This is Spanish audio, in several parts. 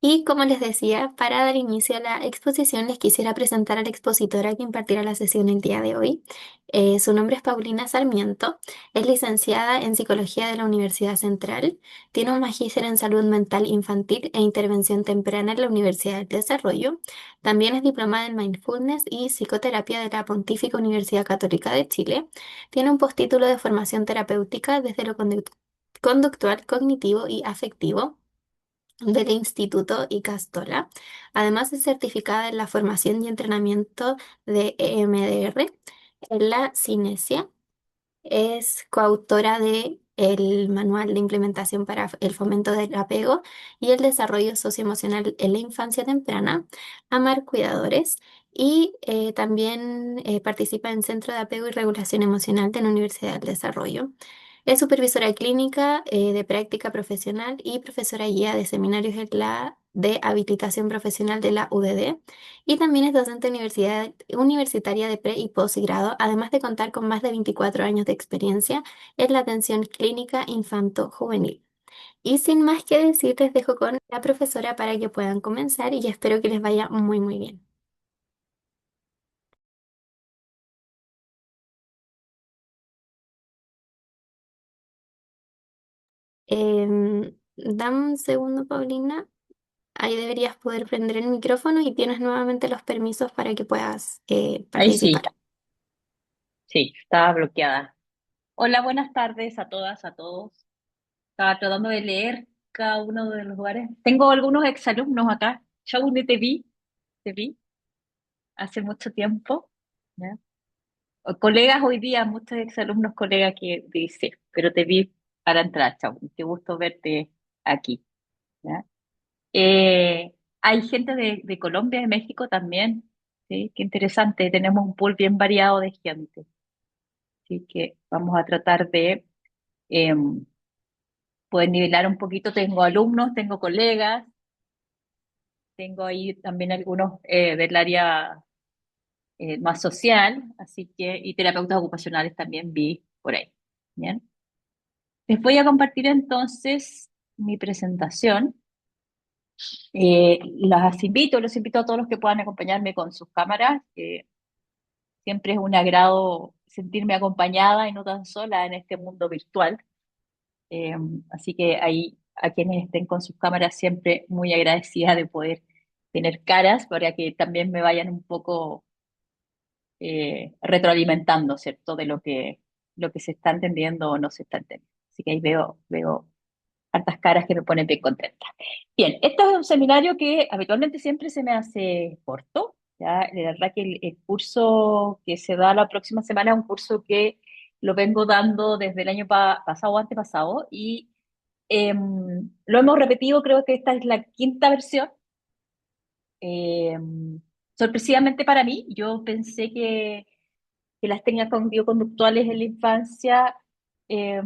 Y como les decía, para dar inicio a la exposición, les quisiera presentar a la expositora que impartirá la sesión el día de hoy. Su nombre es Paulina Sarmiento, es licenciada en Psicología de la Universidad Central, tiene un magíster en Salud Mental Infantil e Intervención Temprana en la Universidad del Desarrollo, también es diplomada en Mindfulness y Psicoterapia de la Pontífica Universidad Católica de Chile, tiene un postítulo de formación terapéutica desde lo conductual, cognitivo y afectivo del Instituto Icastola. Además es certificada en la formación y entrenamiento de EMDR en la Cinesia. Es coautora de el Manual de Implementación para el Fomento del Apego y el Desarrollo Socioemocional en la Infancia Temprana, Amar Cuidadores, y también participa en Centro de Apego y Regulación Emocional de la Universidad del Desarrollo. Es supervisora clínica de práctica profesional y profesora guía de seminarios en la de habilitación profesional de la UDD y también es docente universitaria de pre y posgrado, además de contar con más de 24 años de experiencia en la atención clínica infanto-juvenil. Y sin más que decir, les dejo con la profesora para que puedan comenzar y espero que les vaya muy, muy bien. Dame un segundo, Paulina. Ahí deberías poder prender el micrófono y tienes nuevamente los permisos para que puedas Ahí sí, participar. sí, estaba bloqueada. Hola, buenas tardes a todas, a todos. Estaba tratando de leer cada uno de los lugares. Tengo algunos exalumnos acá. Shauni, te vi hace mucho tiempo. ¿Ya? O colegas hoy día, muchos exalumnos, colegas que dice, pero te vi para entrar, Shauni. Qué gusto verte aquí. ¿Ya? Hay gente de Colombia, de México también. ¿Sí? Qué interesante. Tenemos un pool bien variado de gente. Así que vamos a tratar de poder nivelar un poquito. Tengo alumnos, tengo colegas, tengo ahí también algunos del área más social, así que, y terapeutas ocupacionales también vi por ahí. Bien. Les voy a compartir entonces mi presentación. Los invito a todos los que puedan acompañarme con sus cámaras. Siempre es un agrado sentirme acompañada y no tan sola en este mundo virtual. Eh, Así que ahí a quienes estén con sus cámaras siempre muy agradecida de poder tener caras para que también me vayan un poco retroalimentando, ¿cierto? De lo que se está entendiendo o no se está entendiendo. Así que ahí veo hartas caras que me ponen bien contenta. Bien, esto es un seminario que habitualmente siempre se me hace corto, ¿ya? De verdad que el curso que se da la próxima semana es un curso que lo vengo dando desde el año pasado o antepasado y lo hemos repetido, creo que esta es la quinta versión. Sorpresivamente para mí, yo pensé que las técnicas cognitivo-conductuales en la infancia eh,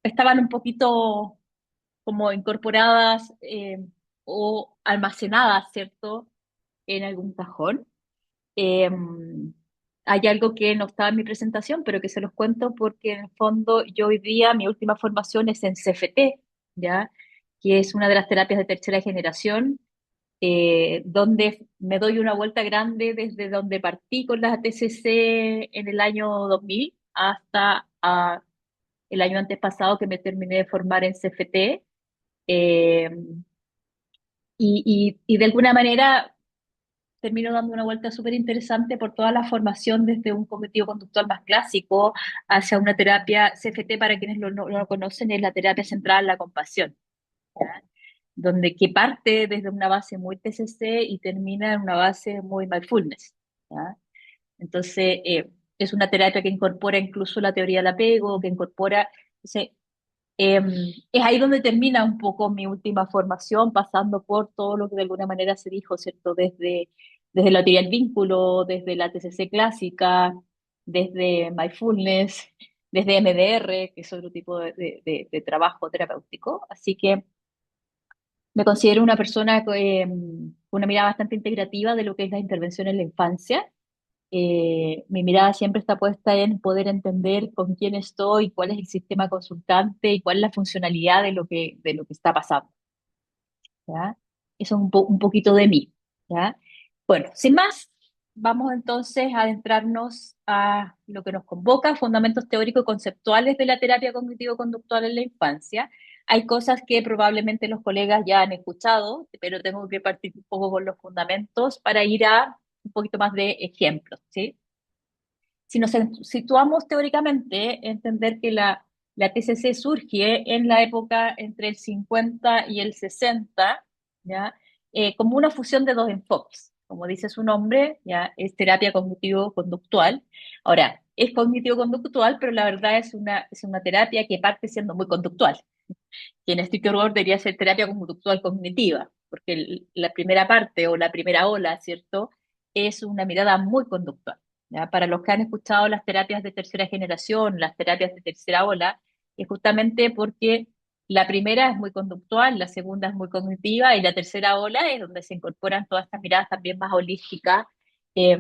estaban un poquito como incorporadas o almacenadas, ¿cierto?, en algún cajón. Eh, Hay algo que no estaba en mi presentación, pero que se los cuento porque en el fondo yo hoy día mi última formación es en CFT, ¿ya? Que es una de las terapias de tercera generación, donde me doy una vuelta grande desde donde partí con las TCC en el año 2000 hasta el año antes pasado que me terminé de formar en CFT. eh, y de alguna manera termino dando una vuelta súper interesante por toda la formación desde un cognitivo conductual más clásico hacia una terapia CFT, para quienes no lo conocen, es la terapia centrada en la compasión, ¿ya? Donde que parte desde una base muy TCC y termina en una base muy mindfulness, ¿ya? Entonces, es una terapia que incorpora incluso la teoría del apego, que incorpora... entonces, es ahí donde termina un poco mi última formación, pasando por todo lo que de alguna manera se dijo, ¿cierto? Desde la teoría del vínculo, desde la TCC clásica, desde mindfulness, desde MDR, que es otro tipo de trabajo terapéutico. Así que me considero una persona con una mirada bastante integrativa de lo que es la intervención en la infancia. Mi mirada siempre está puesta en poder entender con quién estoy, cuál es el sistema consultante y cuál es la funcionalidad de lo que está pasando, ¿ya? Eso es un poquito de mí, ¿ya? Bueno, sin más, vamos entonces a adentrarnos a lo que nos convoca, fundamentos teóricos y conceptuales de la terapia cognitivo-conductual en la infancia. Hay cosas que probablemente los colegas ya han escuchado, pero tengo que partir un poco con los fundamentos para ir a un poquito más de ejemplos, ¿sí? Si nos situamos teóricamente, entender que la TCC surge en la época entre el 50 y el 60, ¿ya? Como una fusión de dos enfoques. Como dice su nombre, ya es terapia cognitivo-conductual. Ahora, es cognitivo-conductual, pero la verdad es una terapia que parte siendo muy conductual, que en estricto rigor debería ser terapia conductual cognitiva, porque la primera parte o la primera ola, ¿cierto? Es una mirada muy conductual. ¿Ya? Para los que han escuchado las terapias de tercera generación, las terapias de tercera ola, es justamente porque la primera es muy conductual, la segunda es muy cognitiva y la tercera ola es donde se incorporan todas estas miradas también más holísticas eh,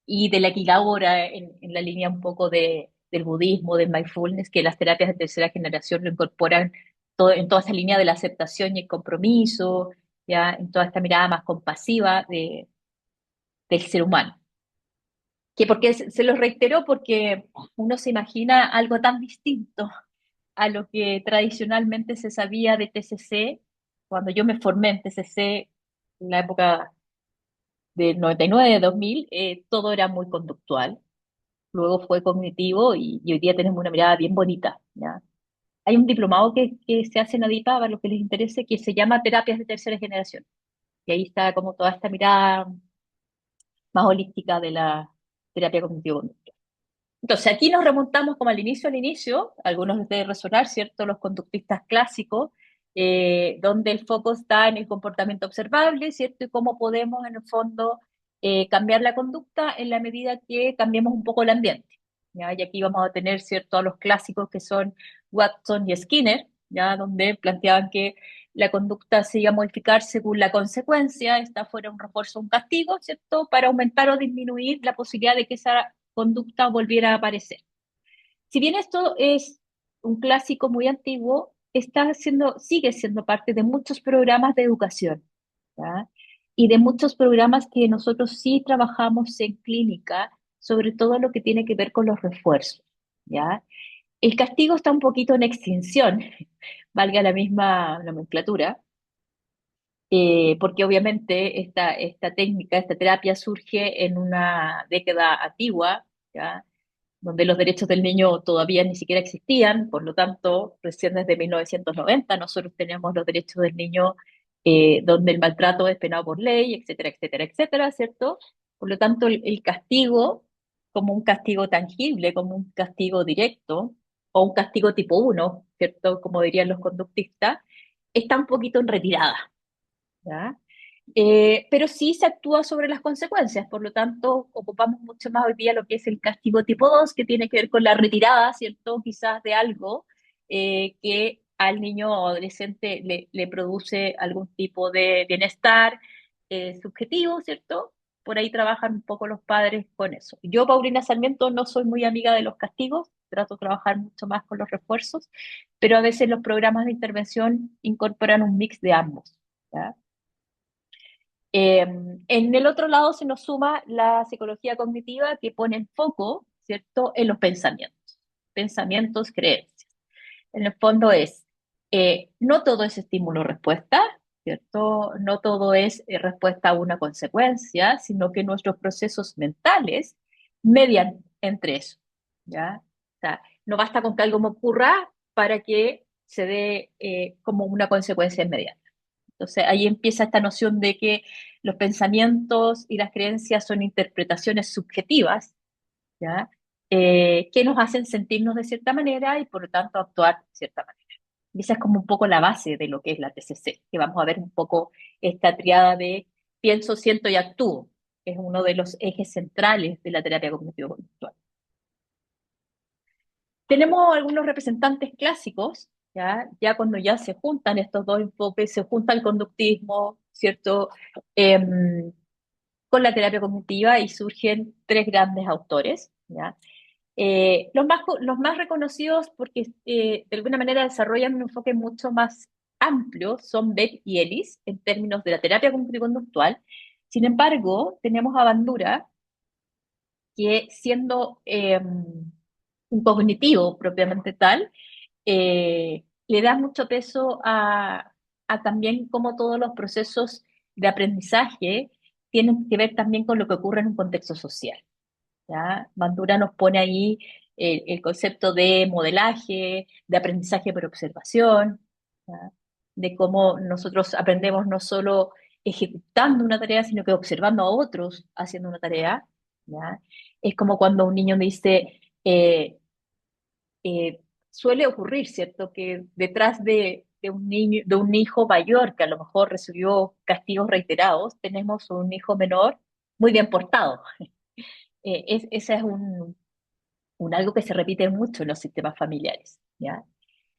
y de la que ahora en la línea un poco del budismo, del mindfulness, que las terapias de tercera generación lo incorporan en toda esa línea de la aceptación y el compromiso, ya en toda esta mirada más compasiva del ser humano. Que porque se los reitero porque uno se imagina algo tan distinto a lo que tradicionalmente se sabía de TCC. Cuando yo me formé en TCC, en la época del 99, 2000, todo era muy conductual. Luego fue cognitivo y hoy día tenemos una mirada bien bonita, ¿ya? Hay un diplomado que se hace en ADIPA, para los que les interese, que se llama Terapias de Tercera Generación. Y ahí está como toda esta mirada más holística de la terapia cognitivo-conductual. Entonces, aquí nos remontamos como al inicio, algunos les debe resonar, ¿cierto? Los conductistas clásicos, donde el foco está en el comportamiento observable, ¿cierto? Y cómo podemos, en el fondo, cambiar la conducta en la medida que cambiemos un poco el ambiente. ¿Ya? Y aquí vamos a tener, ¿cierto?, a los clásicos que son Watson y Skinner, ¿ya? Donde planteaban que la conducta se iba a modificar según la consecuencia, esta fuera un refuerzo o un castigo, ¿cierto?, para aumentar o disminuir la posibilidad de que esa conducta volviera a aparecer. Si bien esto es un clásico muy antiguo, sigue siendo parte de muchos programas de educación, ¿ya? Y de muchos programas que nosotros sí trabajamos en clínica, sobre todo lo que tiene que ver con los refuerzos, ¿ya? El castigo está un poquito en extinción, valga la misma nomenclatura, porque obviamente esta técnica, esta terapia surge en una década antigua, ¿ya? Donde los derechos del niño todavía ni siquiera existían, por lo tanto, recién desde 1990 nosotros tenemos los derechos del niño, donde el maltrato es penado por ley, etcétera, etcétera, etcétera, ¿cierto? Por lo tanto, el castigo, como un castigo tangible, como un castigo directo, o un castigo tipo uno, ¿cierto? Como dirían los conductistas, está un poquito en retirada, ¿ya? Pero sí se actúa sobre las consecuencias, por lo tanto, ocupamos mucho más hoy día lo que es el castigo tipo 2 que tiene que ver con la retirada, ¿cierto? Quizás de algo que al niño o adolescente le produce algún tipo de bienestar subjetivo, ¿cierto? Por ahí trabajan un poco los padres con eso. Yo, Paulina Sarmiento, no soy muy amiga de los castigos, trato de trabajar mucho más con los refuerzos, pero a veces los programas de intervención incorporan un mix de ambos, ¿ya? Eh, en el otro lado se nos suma la psicología cognitiva que pone el foco, ¿cierto?, en los pensamientos, pensamientos, creencias. En el fondo es, no todo es estímulo-respuesta, ¿cierto? No todo es respuesta a una consecuencia, sino que nuestros procesos mentales median entre eso, ¿ya? O sea, no basta con que algo me ocurra para que se dé como una consecuencia inmediata. Entonces ahí empieza esta noción de que los pensamientos y las creencias son interpretaciones subjetivas, ¿ya? Que nos hacen sentirnos de cierta manera y por lo tanto actuar de cierta manera. Y esa es como un poco la base de lo que es la TCC, que vamos a ver un poco esta triada de pienso, siento y actúo, que es uno de los ejes centrales de la terapia cognitivo-conductual. Tenemos algunos representantes clásicos, ya cuando ya se juntan estos dos enfoques, se junta el conductismo, ¿cierto? Con la terapia cognitiva y surgen tres grandes autores, ¿ya? Los más reconocidos porque de alguna manera desarrollan un enfoque mucho más amplio son Beck y Ellis en términos de la terapia cognitivo-conductual. Sin embargo, tenemos a Bandura que siendo un cognitivo propiamente tal, le da mucho peso a también cómo todos los procesos de aprendizaje tienen que ver también con lo que ocurre en un contexto social. ¿Ya? Bandura nos pone ahí el concepto de modelaje, de aprendizaje por observación, ¿ya? De cómo nosotros aprendemos no solo ejecutando una tarea, sino que observando a otros haciendo una tarea. ¿Ya? Es como cuando un niño me dice, eh, suele ocurrir, ¿cierto? Que detrás de un niño, de un hijo mayor que a lo mejor recibió castigos reiterados, tenemos un hijo menor muy bien portado. Ese es un algo que se repite mucho en los sistemas familiares, ¿ya?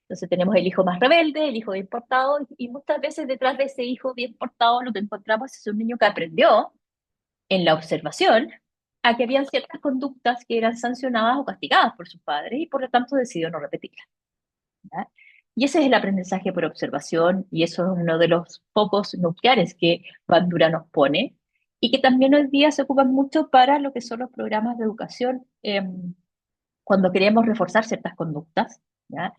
Entonces tenemos el hijo más rebelde, el hijo bien portado, y muchas veces detrás de ese hijo bien portado lo que encontramos es un niño que aprendió en la observación a que habían ciertas conductas que eran sancionadas o castigadas por sus padres y por lo tanto decidió no repetirlas, ¿ya? Y ese es el aprendizaje por observación y eso es uno de los focos nucleares que Bandura nos pone y que también hoy día se ocupan mucho para lo que son los programas de educación cuando queremos reforzar ciertas conductas, ¿ya?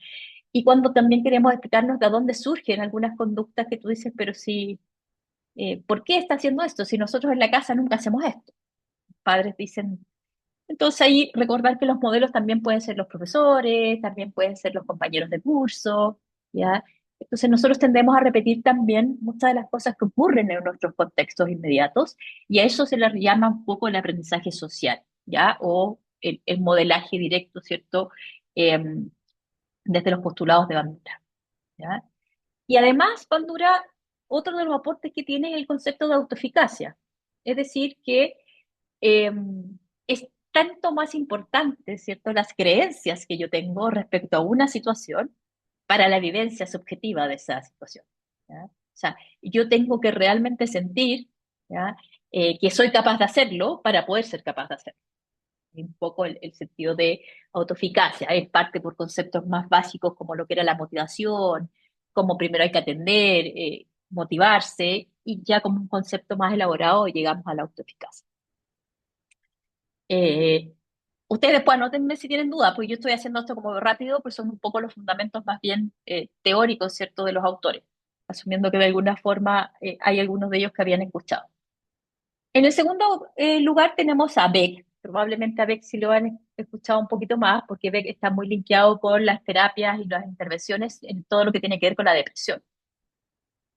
Y cuando también queremos explicarnos de dónde surgen algunas conductas que tú dices, pero si, ¿por qué está haciendo esto? Si nosotros en la casa nunca hacemos esto. Padres dicen, entonces ahí recordar que los modelos también pueden ser los profesores, también pueden ser los compañeros de curso, ¿ya? Entonces nosotros tendemos a repetir también muchas de las cosas que ocurren en nuestros contextos inmediatos y a eso se le llama un poco el aprendizaje social, ¿ya? O el modelaje directo, ¿cierto? Desde los postulados de Bandura, ¿ya? Y además, Bandura, otro de los aportes que tiene es el concepto de autoeficacia, es decir, que eh, es tanto más importante, ¿cierto?, las creencias que yo tengo respecto a una situación para la vivencia subjetiva de esa situación, ¿ya? O sea, yo tengo que realmente sentir, ¿ya?, que soy capaz de hacerlo para poder ser capaz de hacerlo. Un poco el sentido de autoeficacia, es parte por conceptos más básicos como lo que era la motivación, como primero hay que atender, motivarse, y ya como un concepto más elaborado llegamos a la autoeficacia. Eh, Ustedes después anótenme si tienen dudas, porque yo estoy haciendo esto como rápido, pues son un poco los fundamentos más bien teóricos, ¿cierto?, de los autores, asumiendo que de alguna forma hay algunos de ellos que habían escuchado. En el segundo lugar tenemos a Beck. Probablemente a Beck sí lo han escuchado un poquito más, porque Beck está muy linkeado con las terapias y las intervenciones en todo lo que tiene que ver con la depresión,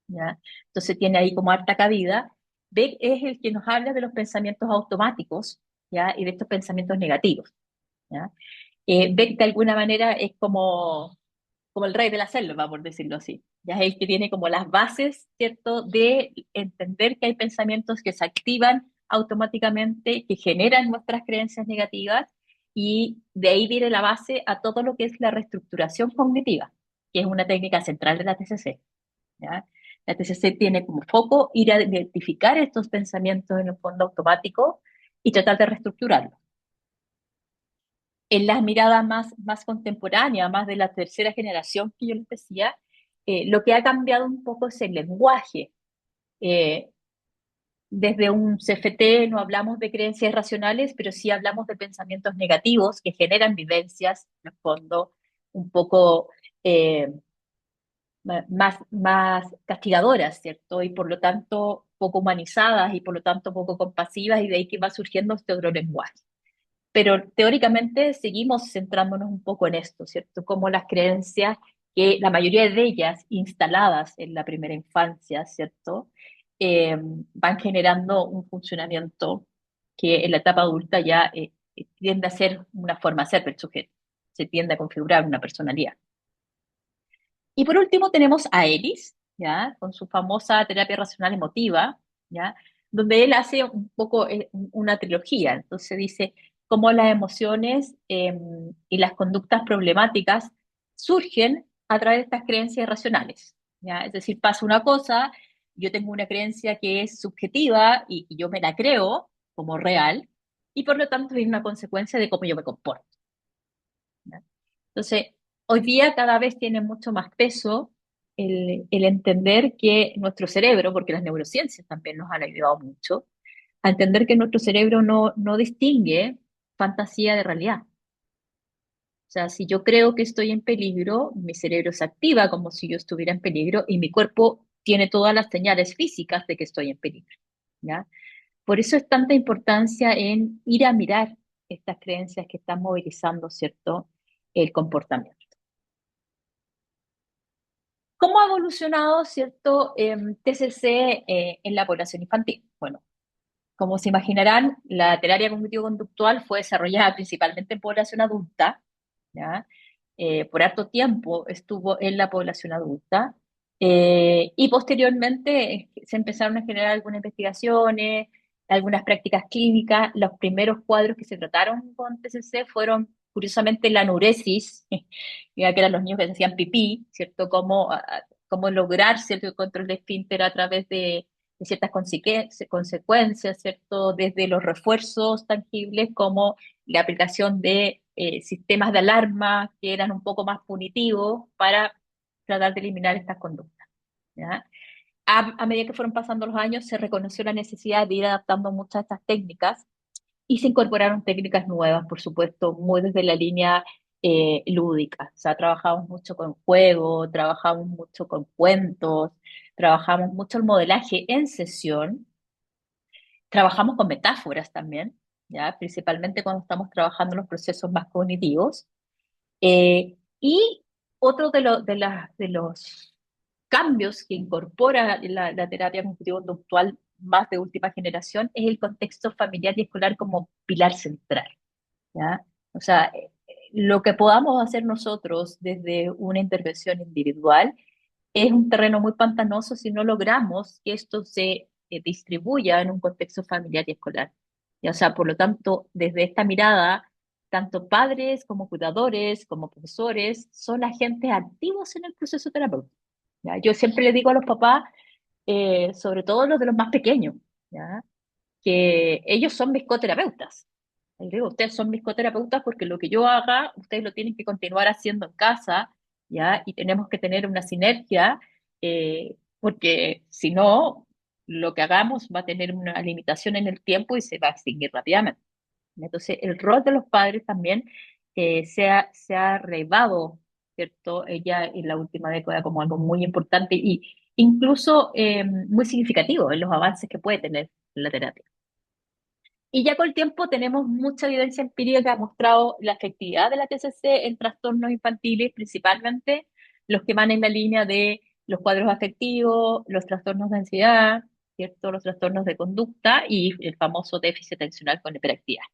¿ya? Entonces tiene ahí como harta cabida. Beck es el que nos habla de los pensamientos automáticos, ¿ya? Y de estos pensamientos negativos, ¿ya? Beck de alguna manera es como el rey de la selva, por decirlo así. Ya es el que tiene como las bases, ¿cierto?, de entender que hay pensamientos que se activan automáticamente, que generan nuestras creencias negativas, y de ahí viene la base a todo lo que es la reestructuración cognitiva, que es una técnica central de la TCC, ¿ya? La TCC tiene como foco ir a identificar estos pensamientos en el fondo automático y tratar de reestructurarlos. En las miradas más contemporáneas, más de la tercera generación que yo les decía, lo que ha cambiado un poco es el lenguaje. Eh, Desde un CFT no hablamos de creencias racionales, pero sí hablamos de pensamientos negativos que generan vivencias, en el fondo, un poco eh, más castigadoras, ¿cierto? Y por lo tanto poco humanizadas y por lo tanto poco compasivas, y de ahí que va surgiendo este otro lenguaje. Pero teóricamente seguimos centrándonos un poco en esto, ¿cierto? Como las creencias, que la mayoría de ellas instaladas en la primera infancia, ¿cierto? Van generando un funcionamiento que en la etapa adulta ya tiende a ser una forma de ser del sujeto, se tiende a configurar una personalidad. Y por último tenemos a Ellis, ¿ya? Con su famosa terapia racional emotiva, ¿ya? Donde él hace un poco una trilogía. Entonces dice cómo las emociones y las conductas problemáticas surgen a través de estas creencias irracionales, ¿ya? Es decir, pasa una cosa, yo tengo una creencia que es subjetiva y yo me la creo como real, y por lo tanto es una consecuencia de cómo yo me comporto, ¿ya? Entonces, hoy día cada vez tiene mucho más peso el entender que nuestro cerebro, porque las neurociencias también nos han ayudado mucho, a entender que nuestro cerebro no distingue fantasía de realidad. O sea, si yo creo que estoy en peligro, mi cerebro se activa como si yo estuviera en peligro y mi cuerpo tiene todas las señales físicas de que estoy en peligro, ¿ya? Por eso es tanta importancia en ir a mirar estas creencias que están movilizando, ¿cierto?, el comportamiento. ¿Cómo ha evolucionado, cierto, TCC en la población infantil? Bueno, como se imaginarán, la terapia cognitivo-conductual fue desarrollada principalmente en población adulta, ¿ya? Por harto tiempo estuvo en la población adulta, y posteriormente se empezaron a generar algunas investigaciones, algunas prácticas clínicas. Los primeros cuadros que se trataron con TCC fueron, curiosamente, la anuresis, ya que eran los niños que se hacían pipí, ¿cierto? Cómo lograr cierto control de esfínter a través de ciertas consecuencias, ¿cierto? Desde los refuerzos tangibles como la aplicación de sistemas de alarma que eran un poco más punitivos para tratar de eliminar estas conductas, ¿ya? A medida que fueron pasando los años, se reconoció la necesidad de ir adaptando muchas de estas técnicas y se incorporaron técnicas nuevas, por supuesto, muy desde la línea lúdica. O sea, trabajamos mucho con juegos, trabajamos mucho con cuentos, trabajamos mucho el modelaje en sesión, trabajamos con metáforas también, ¿ya? Principalmente cuando estamos trabajando los procesos más cognitivos. Y otro de los cambios que incorpora la terapia cognitivo-conductual más de última generación es el contexto familiar y escolar como pilar central, ¿ya? O sea, lo que podamos hacer nosotros desde una intervención individual es un terreno muy pantanoso si no logramos que esto se distribuya en un contexto familiar y escolar. Y, o sea, por lo tanto, desde esta mirada, tanto padres como cuidadores, como profesores, son agentes activos en el proceso terapéutico. ¿Ya? Yo siempre le digo a los papás, sobre todo los de los más pequeños, ¿ya?, que ellos son mis coterapeutas. Y digo, ustedes son mis coterapeutas porque lo que yo haga, ustedes lo tienen que continuar haciendo en casa, ¿ya? Y tenemos que tener una sinergia, porque si no, lo que hagamos va a tener una limitación en el tiempo y se va a extinguir rápidamente. Entonces, el rol de los padres también se ha relevado, ¿cierto? Ella en la última década como algo muy importante y incluso muy significativo en los avances que puede tener la terapia. Y ya con el tiempo tenemos mucha evidencia empírica que ha mostrado la efectividad de la TCC en trastornos infantiles, principalmente los que van en la línea de los cuadros afectivos, los trastornos de ansiedad, ¿cierto? Los trastornos de conducta y el famoso déficit atencional con hiperactividad.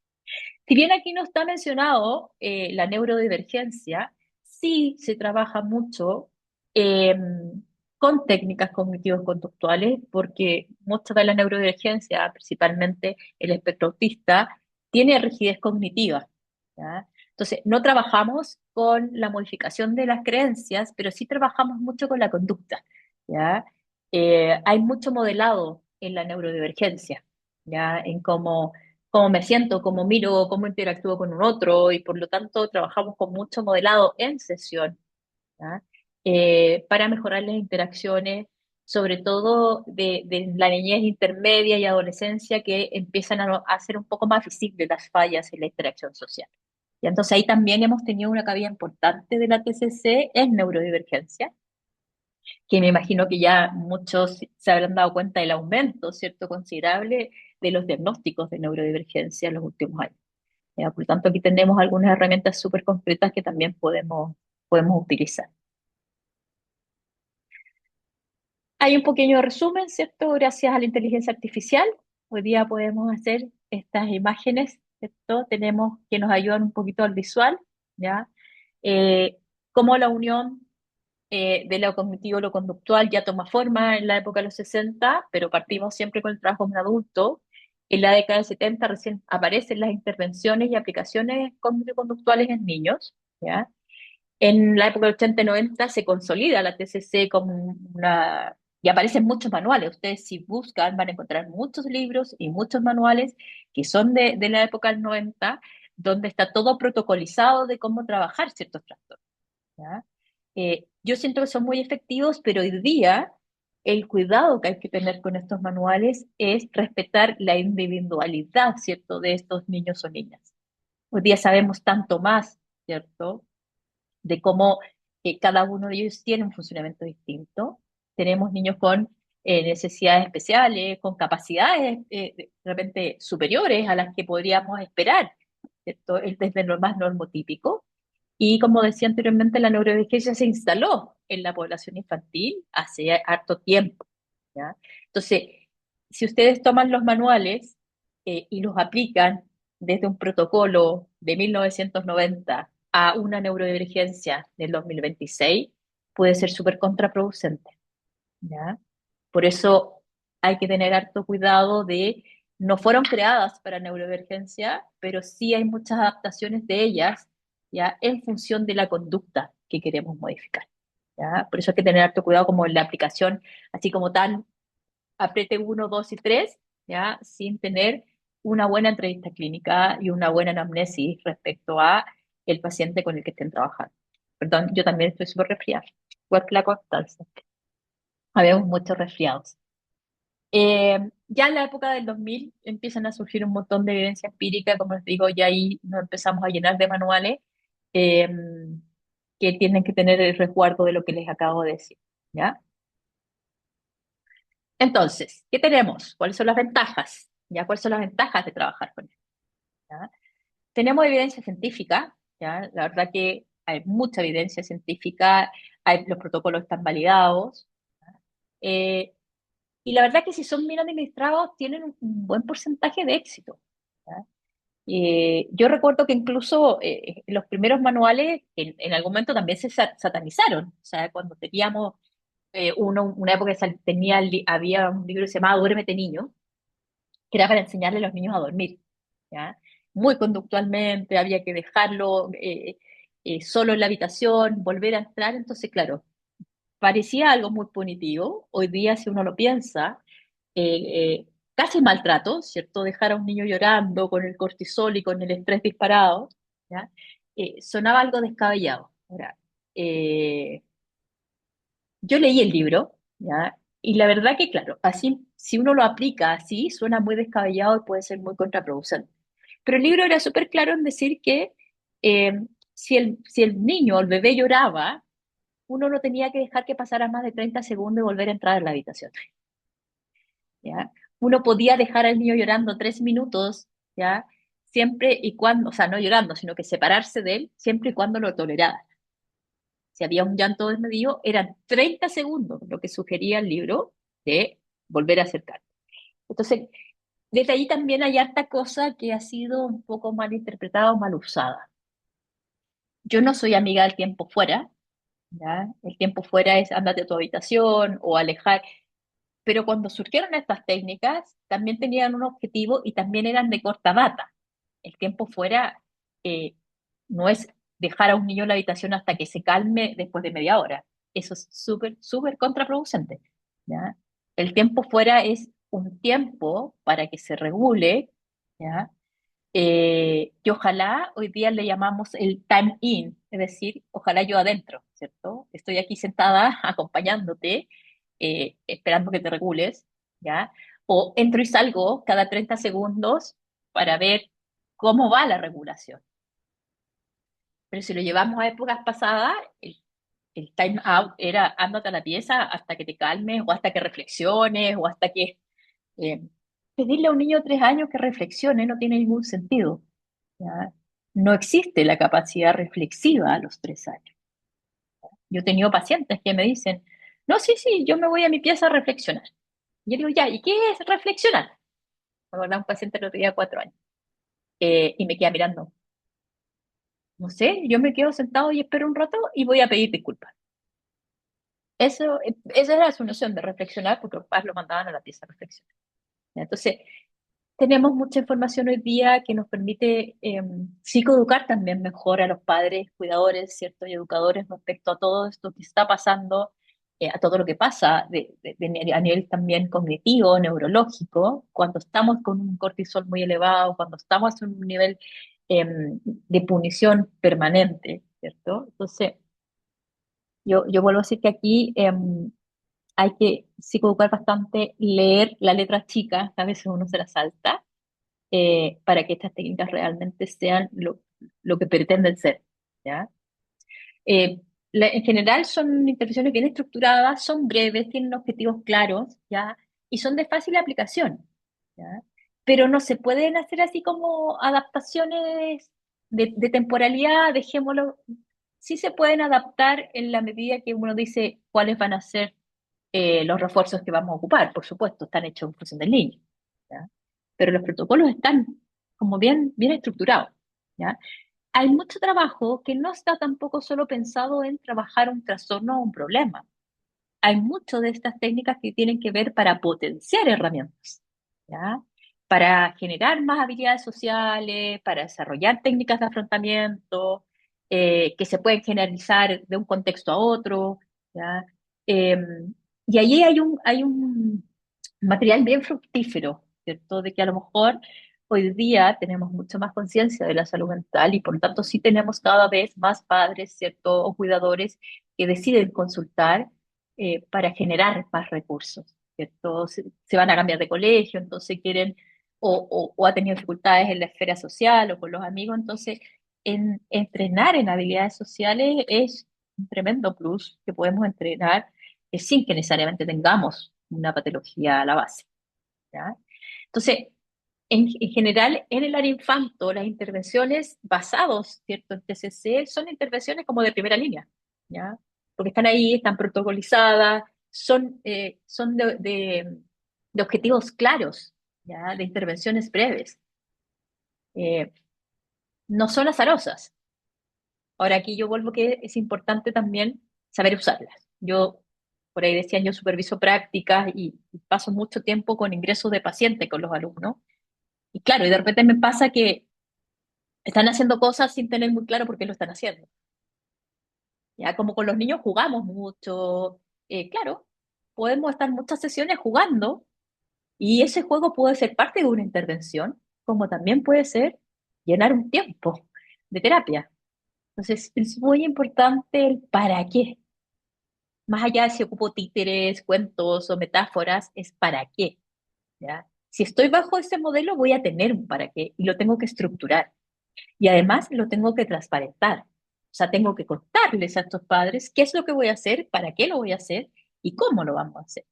Si bien aquí no está mencionado la neurodivergencia, sí se trabaja mucho eh, con técnicas cognitivos conductuales, porque mucha de la neurodivergencia, principalmente el espectro autista, tiene rigidez cognitiva, ¿ya? Entonces, no trabajamos con la modificación de las creencias, pero sí trabajamos mucho con la conducta, ¿ya? Hay mucho modelado en la neurodivergencia, ¿ya? En cómo me siento, cómo miro, cómo interactúo con un otro, y por lo tanto trabajamos con mucho modelado en sesión, ¿ya? Para mejorar las interacciones, sobre todo de la niñez intermedia y adolescencia, que empiezan a ser un poco más visibles las fallas en la interacción social. Y entonces ahí también hemos tenido una cabida importante de la TCC en neurodivergencia, que me imagino que ya muchos se habrán dado cuenta del aumento, ¿cierto?, considerable de los diagnósticos de neurodivergencia en los últimos años. Ya, por lo tanto, aquí tenemos algunas herramientas súper concretas que también podemos utilizar. Hay un pequeño resumen, ¿cierto? Gracias a la inteligencia artificial, hoy día podemos hacer estas imágenes, ¿cierto? Tenemos que nos ayudan un poquito al visual, ¿ya? Cómo la unión de lo cognitivo, lo conductual ya toma forma en la época de los 60, pero partimos siempre con el trabajo en adulto. En la década del 70 recién aparecen las intervenciones y aplicaciones cognitivo-conductuales en niños, ¿ya? En la época del 80 y 90 se consolida la TCC como una... Y aparecen muchos manuales. Ustedes si buscan van a encontrar muchos libros y muchos manuales que son de la época del 90, donde está todo protocolizado de cómo trabajar ciertos trastornos, ¿ya? Yo siento que son muy efectivos, pero hoy día el cuidado que hay que tener con estos manuales es respetar la individualidad, ¿cierto?, de estos niños o niñas. Hoy día sabemos tanto más, ¿cierto?, de cómo cada uno de ellos tiene un funcionamiento distinto. Tenemos niños con necesidades especiales, con capacidades de repente superiores a las que podríamos esperar, ¿cierto? Desde lo más normotípico. Y como decía anteriormente, la neurodivergencia se instaló en la población infantil hace harto tiempo, ¿ya? Entonces, si ustedes toman los manuales y los aplican desde un protocolo de 1990 a una neurodivergencia del 2026, puede ser súper contraproducente, ¿ya? Por eso hay que tener harto cuidado de, no fueron creadas para neurodivergencia, pero sí hay muchas adaptaciones de ellas, ¿ya? En función de la conducta que queremos modificar, ¿ya? Por eso hay que tener harto cuidado como en la aplicación, así como tan apriete uno, 2 y 3, ¿ya? Sin tener una buena entrevista clínica y una buena anamnesis respecto a el paciente con el que estén trabajando. Perdón, yo también estoy súper resfriada, igual que la Constanza. Habemos muchos resfriados. Ya en la época del 2000 empiezan a surgir un montón de evidencia empírica, como les digo, ya ahí nos empezamos a llenar de manuales eh, que tienen que tener el resguardo de lo que les acabo de decir, ¿ya? Entonces, ¿qué tenemos? ¿Cuáles son las ventajas? ¿Ya? ¿Cuáles son las ventajas de trabajar con esto? ¿Ya? Tenemos evidencia científica, ¿ya? La verdad que hay mucha evidencia científica, los protocolos están validados, eh, y la verdad que si son bien administrados tienen un buen porcentaje de éxito, ¿ya? Yo recuerdo que incluso los primeros manuales en algún momento también se satanizaron, o sea, cuando teníamos una época que había un libro que se llamaba Duérmete niño, que era para enseñarle a los niños a dormir, ¿ya? Muy conductualmente, había que dejarlo solo en la habitación, volver a entrar, entonces, claro, parecía algo muy punitivo. Hoy día, si uno lo piensa, casi maltrato, ¿cierto? Dejar a un niño llorando con el cortisol y con el estrés disparado, ¿ya? Sonaba algo descabellado. Ahora, eh, yo leí el libro, ¿ya? Y la verdad que, claro, así, si uno lo aplica así, suena muy descabellado y puede ser muy contraproducente. Pero el libro era súper claro en decir que eh, si el niño o el bebé lloraba, uno no tenía que dejar que pasara más de 30 segundos y volver a entrar en la habitación, ¿ya? Uno podía dejar al niño llorando 3 minutos, ¿ya? Siempre y cuando, o sea, no llorando, sino que separarse de él, siempre y cuando lo tolerara. Si había un llanto desmedido, eran 30 segundos lo que sugería el libro de volver a acercar. Entonces, desde ahí también hay harta cosa que ha sido un poco mal interpretada o mal usada. Yo no soy amiga del tiempo fuera, ¿ya? El tiempo fuera es ándate a tu habitación o alejar, pero cuando surgieron estas técnicas, también tenían un objetivo y también eran de corta data. El tiempo fuera eh, no es dejar a un niño en la habitación hasta que se calme después de media hora. Eso es súper, súper contraproducente, ¿ya? El tiempo fuera es un tiempo para que se regule, ¿ya? Que ojalá hoy día le llamamos el time in, es decir, ojalá yo adentro, ¿cierto? Estoy aquí sentada acompañándote, esperando que te regules, ¿ya? O entro y salgo cada 30 segundos para ver cómo va la regulación. Pero si lo llevamos a épocas pasadas, el time out era ándate a la pieza hasta que te calmes, o hasta que reflexiones, o hasta que... eh, pedirle a un niño de 3 años que reflexione no tiene ningún sentido, ¿ya? No existe la capacidad reflexiva a los 3 años. Yo he tenido pacientes que me dicen, no, sí, sí, yo me voy a mi pieza a reflexionar. Y yo digo, ya, ¿y qué es reflexionar? Me acordaba un paciente el otro día de 4 años, y me queda mirando. No sé, yo me quedo sentado y espero un rato y voy a pedir disculpas. Esa era su noción de reflexionar, porque los padres lo mandaban a la pieza a reflexionar. Entonces, tenemos mucha información hoy día que nos permite psicoeducar también mejor a los padres, cuidadores, ¿cierto? Y educadores respecto a todo esto que está pasando, a todo lo que pasa a nivel también cognitivo, neurológico, cuando estamos con un cortisol muy elevado, cuando estamos en un nivel de punición permanente, ¿cierto? Entonces, Yo vuelvo a decir que aquí hay que psicoeducar bastante, leer la letra chica, a veces uno se la salta, para que estas técnicas realmente sean lo que pretenden ser, ¿ya? Eh, en general son intervenciones bien estructuradas, son breves, tienen objetivos claros, ¿ya? Y son de fácil aplicación, ¿ya? Pero no se pueden hacer así como adaptaciones de temporalidad, dejémoslo. Sí se pueden adaptar en la medida que uno dice cuáles van a ser los refuerzos que vamos a ocupar, por supuesto, están hechos en función del niño, ¿ya? Pero los protocolos están como bien estructurados, ¿ya? Hay mucho trabajo que no está tampoco solo pensado en trabajar un trastorno o un problema. Hay mucho de estas técnicas que tienen que ver para potenciar herramientas, ¿ya? Para generar más habilidades sociales, para desarrollar técnicas de afrontamiento, que se pueden generalizar de un contexto a otro, ¿ya? Eh, y allí hay un material bien fructífero, ¿cierto? De que a lo mejor hoy día tenemos mucho más conciencia de la salud mental y por lo tanto sí tenemos cada vez más padres, ¿cierto? O cuidadores que deciden consultar para generar más recursos, ¿cierto? Se van a cambiar de colegio, entonces quieren, o ha tenido dificultades en la esfera social o con los amigos, entonces entrenar en habilidades sociales es un tremendo plus que podemos entrenar sin que necesariamente tengamos una patología a la base, ¿ya? Entonces, en general, en el área infanto, las intervenciones basadas, ¿cierto?, en TCC son intervenciones como de primera línea, ¿ya? Porque están ahí, están protocolizadas, son de objetivos claros, ¿ya? De intervenciones breves. Eh, no son azarosas. Ahora, aquí yo vuelvo que es importante también saber usarlas. Yo, por ahí decían, yo superviso prácticas y paso mucho tiempo con ingresos de pacientes con los alumnos. Y claro, y de repente me pasa que están haciendo cosas sin tener muy claro por qué lo están haciendo. Ya como con los niños jugamos mucho, claro, podemos estar muchas sesiones jugando y ese juego puede ser parte de una intervención, como también puede ser llenar un tiempo de terapia. Entonces, es muy importante el para qué. Más allá de si ocupo títeres, cuentos o metáforas, es para qué, ¿ya? Si estoy bajo ese modelo, voy a tener un para qué y lo tengo que estructurar. Y además lo tengo que transparentar. O sea, tengo que contarles a estos padres qué es lo que voy a hacer, para qué lo voy a hacer y cómo lo vamos a hacer.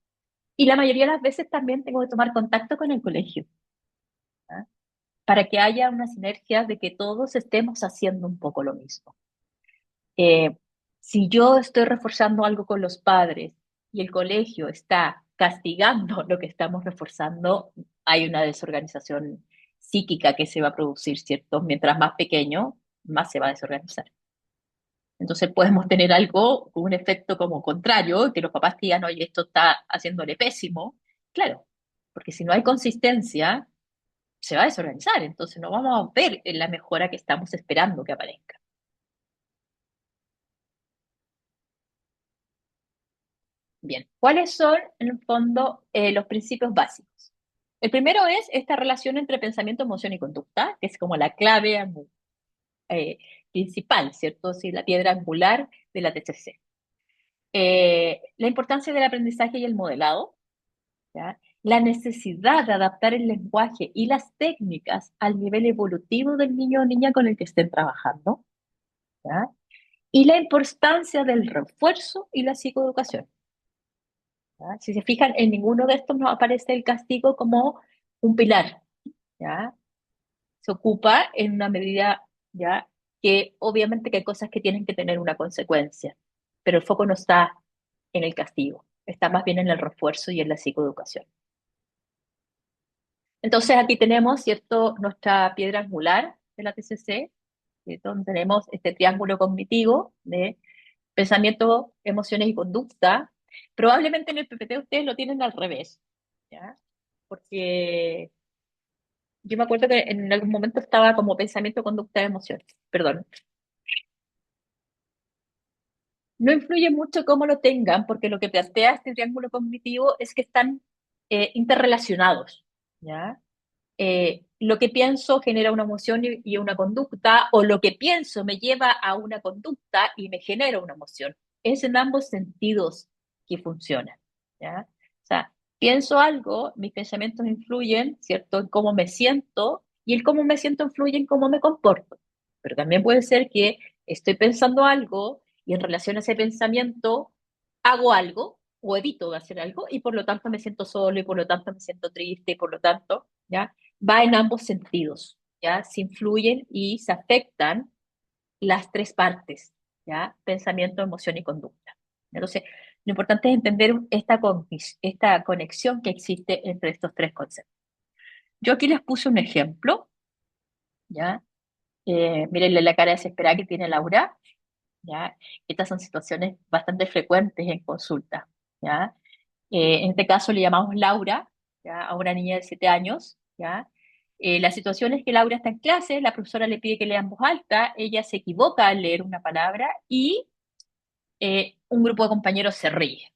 Y la mayoría de las veces también tengo que tomar contacto con el colegio, ¿ah? Para que haya una sinergia de que todos estemos haciendo un poco lo mismo. Eh, si yo estoy reforzando algo con los padres y el colegio está castigando lo que estamos reforzando, hay una desorganización psíquica que se va a producir, ¿cierto? Mientras más pequeño, más se va a desorganizar. Entonces podemos tener algo con un efecto como contrario, que los papás digan, oye, esto está haciéndole pésimo. Claro, porque si no hay consistencia, se va a desorganizar. Entonces no vamos a ver la mejora que estamos esperando que aparezca. Bien, ¿cuáles son en el fondo los principios básicos? El primero es esta relación entre pensamiento, emoción y conducta, que es como la clave eh, principal, ¿cierto? Sí, la piedra angular de la TCC. La importancia del aprendizaje y el modelado, ¿ya? La necesidad de adaptar el lenguaje y las técnicas al nivel evolutivo del niño o niña con el que estén trabajando, ¿ya? Y la importancia del refuerzo y la psicoeducación. ¿Ya? Si se fijan, en ninguno de estos nos aparece el castigo como un pilar, ¿ya? Se ocupa en una medida, ¿ya? Que obviamente que hay cosas que tienen que tener una consecuencia, pero el foco no está en el castigo, está más bien en el refuerzo y en la psicoeducación. Entonces aquí tenemos, ¿cierto?, nuestra piedra angular de la TCC, donde tenemos este triángulo cognitivo de pensamiento, emociones y conducta. Probablemente en el PPT ustedes lo tienen al revés, ¿ya? Porque yo me acuerdo que en algún momento estaba como pensamiento, conducta, emociones. Perdón. No influye mucho cómo lo tengan, porque lo que plantea este triángulo cognitivo es que están interrelacionados, ¿ya? Lo que pienso genera una emoción y una conducta, o lo que pienso me lleva a una conducta y me genera una emoción. es en ambos sentidos que funciona, ¿ya? O sea, pienso algo, mis pensamientos influyen, ¿cierto?, en cómo me siento, y el cómo me siento influye en cómo me comporto. Pero también puede ser que estoy pensando algo y en relación a ese pensamiento hago algo o evito de hacer algo y por lo tanto me siento solo y por lo tanto me siento triste y por lo tanto, ¿ya? Va en ambos sentidos, ¿ya? Se influyen y se afectan las tres partes, ¿ya? Pensamiento, emoción y conducta. Entonces, lo importante es entender esta conexión que existe entre estos tres conceptos. Yo aquí les puse un ejemplo, ¿ya? Mírenle la cara desesperada que tiene Laura, ¿ya? Estas son situaciones bastante frecuentes en consulta, ¿ya? En este caso le llamamos Laura, ¿ya? A una niña de 7 años, ¿ya? La situación es que Laura está en clase, la profesora le pide que lea en voz alta, ella se equivoca al leer una palabra y un grupo de compañeros se ríe,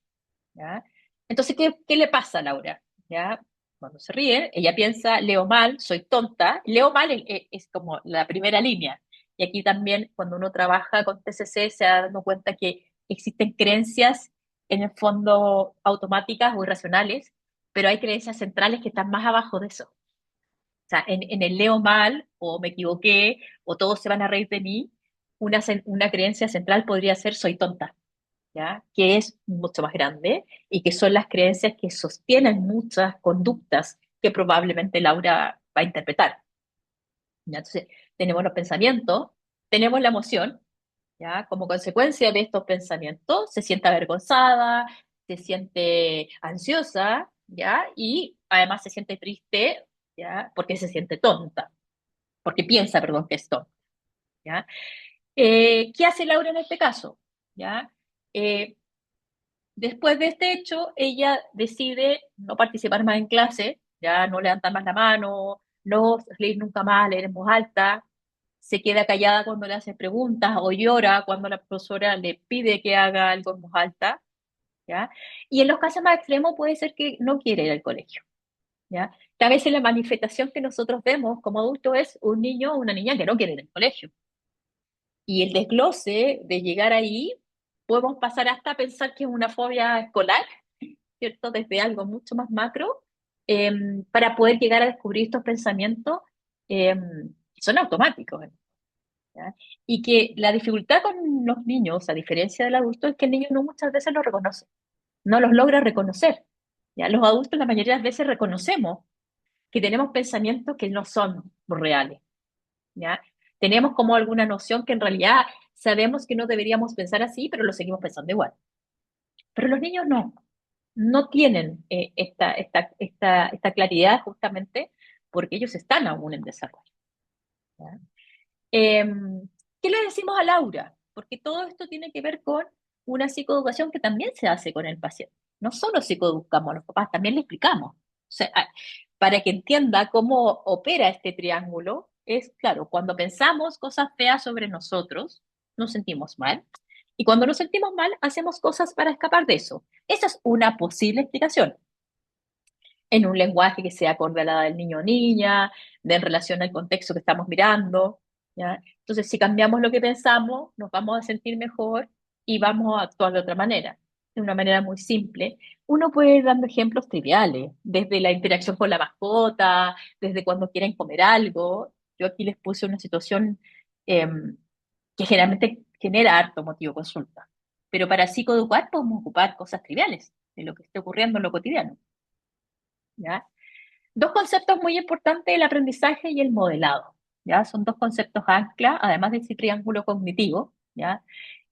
¿ya? Entonces, ¿qué le pasa a Laura? ¿Ya? Cuando se ríe, ella piensa, leo mal, soy tonta. Leo mal es como la primera línea. Y aquí también, cuando uno trabaja con TCC, se da dando cuenta que existen creencias, en el fondo, automáticas o irracionales, pero hay creencias centrales que están más abajo de eso. O sea, en el leo mal, o me equivoqué, o todos se van a reír de mí, una creencia central podría ser soy tonta, ¿ya? Que es mucho más grande y que son las creencias que sostienen muchas conductas que probablemente Laura va a interpretar, ¿ya? Entonces, tenemos los pensamientos, tenemos la emoción, ¿ya? Como consecuencia de estos pensamientos, se siente avergonzada, se siente ansiosa, ¿ya? Y además se siente triste, ¿ya? Porque se siente tonta, porque piensa, perdón, que es tonta, ¿ya? ¿Qué hace Laura en este caso? ¿Ya? Eh, Después de este hecho, ella decide no participar más en clase, ya no levantar más la mano, no leer nunca más, leer en voz alta, se queda callada cuando le hacen preguntas o llora cuando la profesora le pide que haga algo en voz alta, ¿ya? Y en los casos más extremos puede ser que no quiere ir al colegio, ¿ya? Que a veces la manifestación que nosotros vemos como adultos es un niño o una niña que no quiere ir al colegio. Y el desglose de llegar ahí, podemos pasar hasta pensar que es una fobia escolar, ¿cierto? Desde algo mucho más macro, eh, para poder llegar a descubrir estos pensamientos que son automáticos, ¿ya? Y que la dificultad con los niños, a diferencia del adulto, es que el niño no muchas veces los reconoce, no los logra reconocer, ¿ya? Los adultos la mayoría de las veces reconocemos que tenemos pensamientos que no son reales, ¿ya? Tenemos como alguna noción que en realidad sabemos que no deberíamos pensar así, pero lo seguimos pensando igual. Pero los niños no tienen esta claridad justamente porque ellos están aún en desarrollo, ¿ya? Eh, ¿Qué le decimos a Laura? Porque todo esto tiene que ver con una psicoeducación que también se hace con el paciente. No solo psicoeducamos a los papás, también le explicamos. O sea, para que entienda cómo opera este triángulo, es claro, cuando pensamos cosas feas sobre nosotros, nos sentimos mal. Y cuando nos sentimos mal, hacemos cosas para escapar de eso. Esa es una posible explicación en un lenguaje que sea acorde a la edad del niño o niña, en relación al contexto que estamos mirando, ¿ya? Entonces, si cambiamos lo que pensamos, nos vamos a sentir mejor y vamos a actuar de otra manera, de una manera muy simple. Uno puede ir dando ejemplos triviales, desde la interacción con la mascota, desde cuando quieren comer algo. Yo aquí les puse una situación eh, que generalmente genera harto motivo de consulta. Pero para psicoeducar podemos ocupar cosas triviales de lo que esté ocurriendo en lo cotidiano, ¿ya? Dos conceptos muy importantes, el aprendizaje y el modelado, ¿ya? Son dos conceptos ancla, además de ese triángulo cognitivo, ¿ya?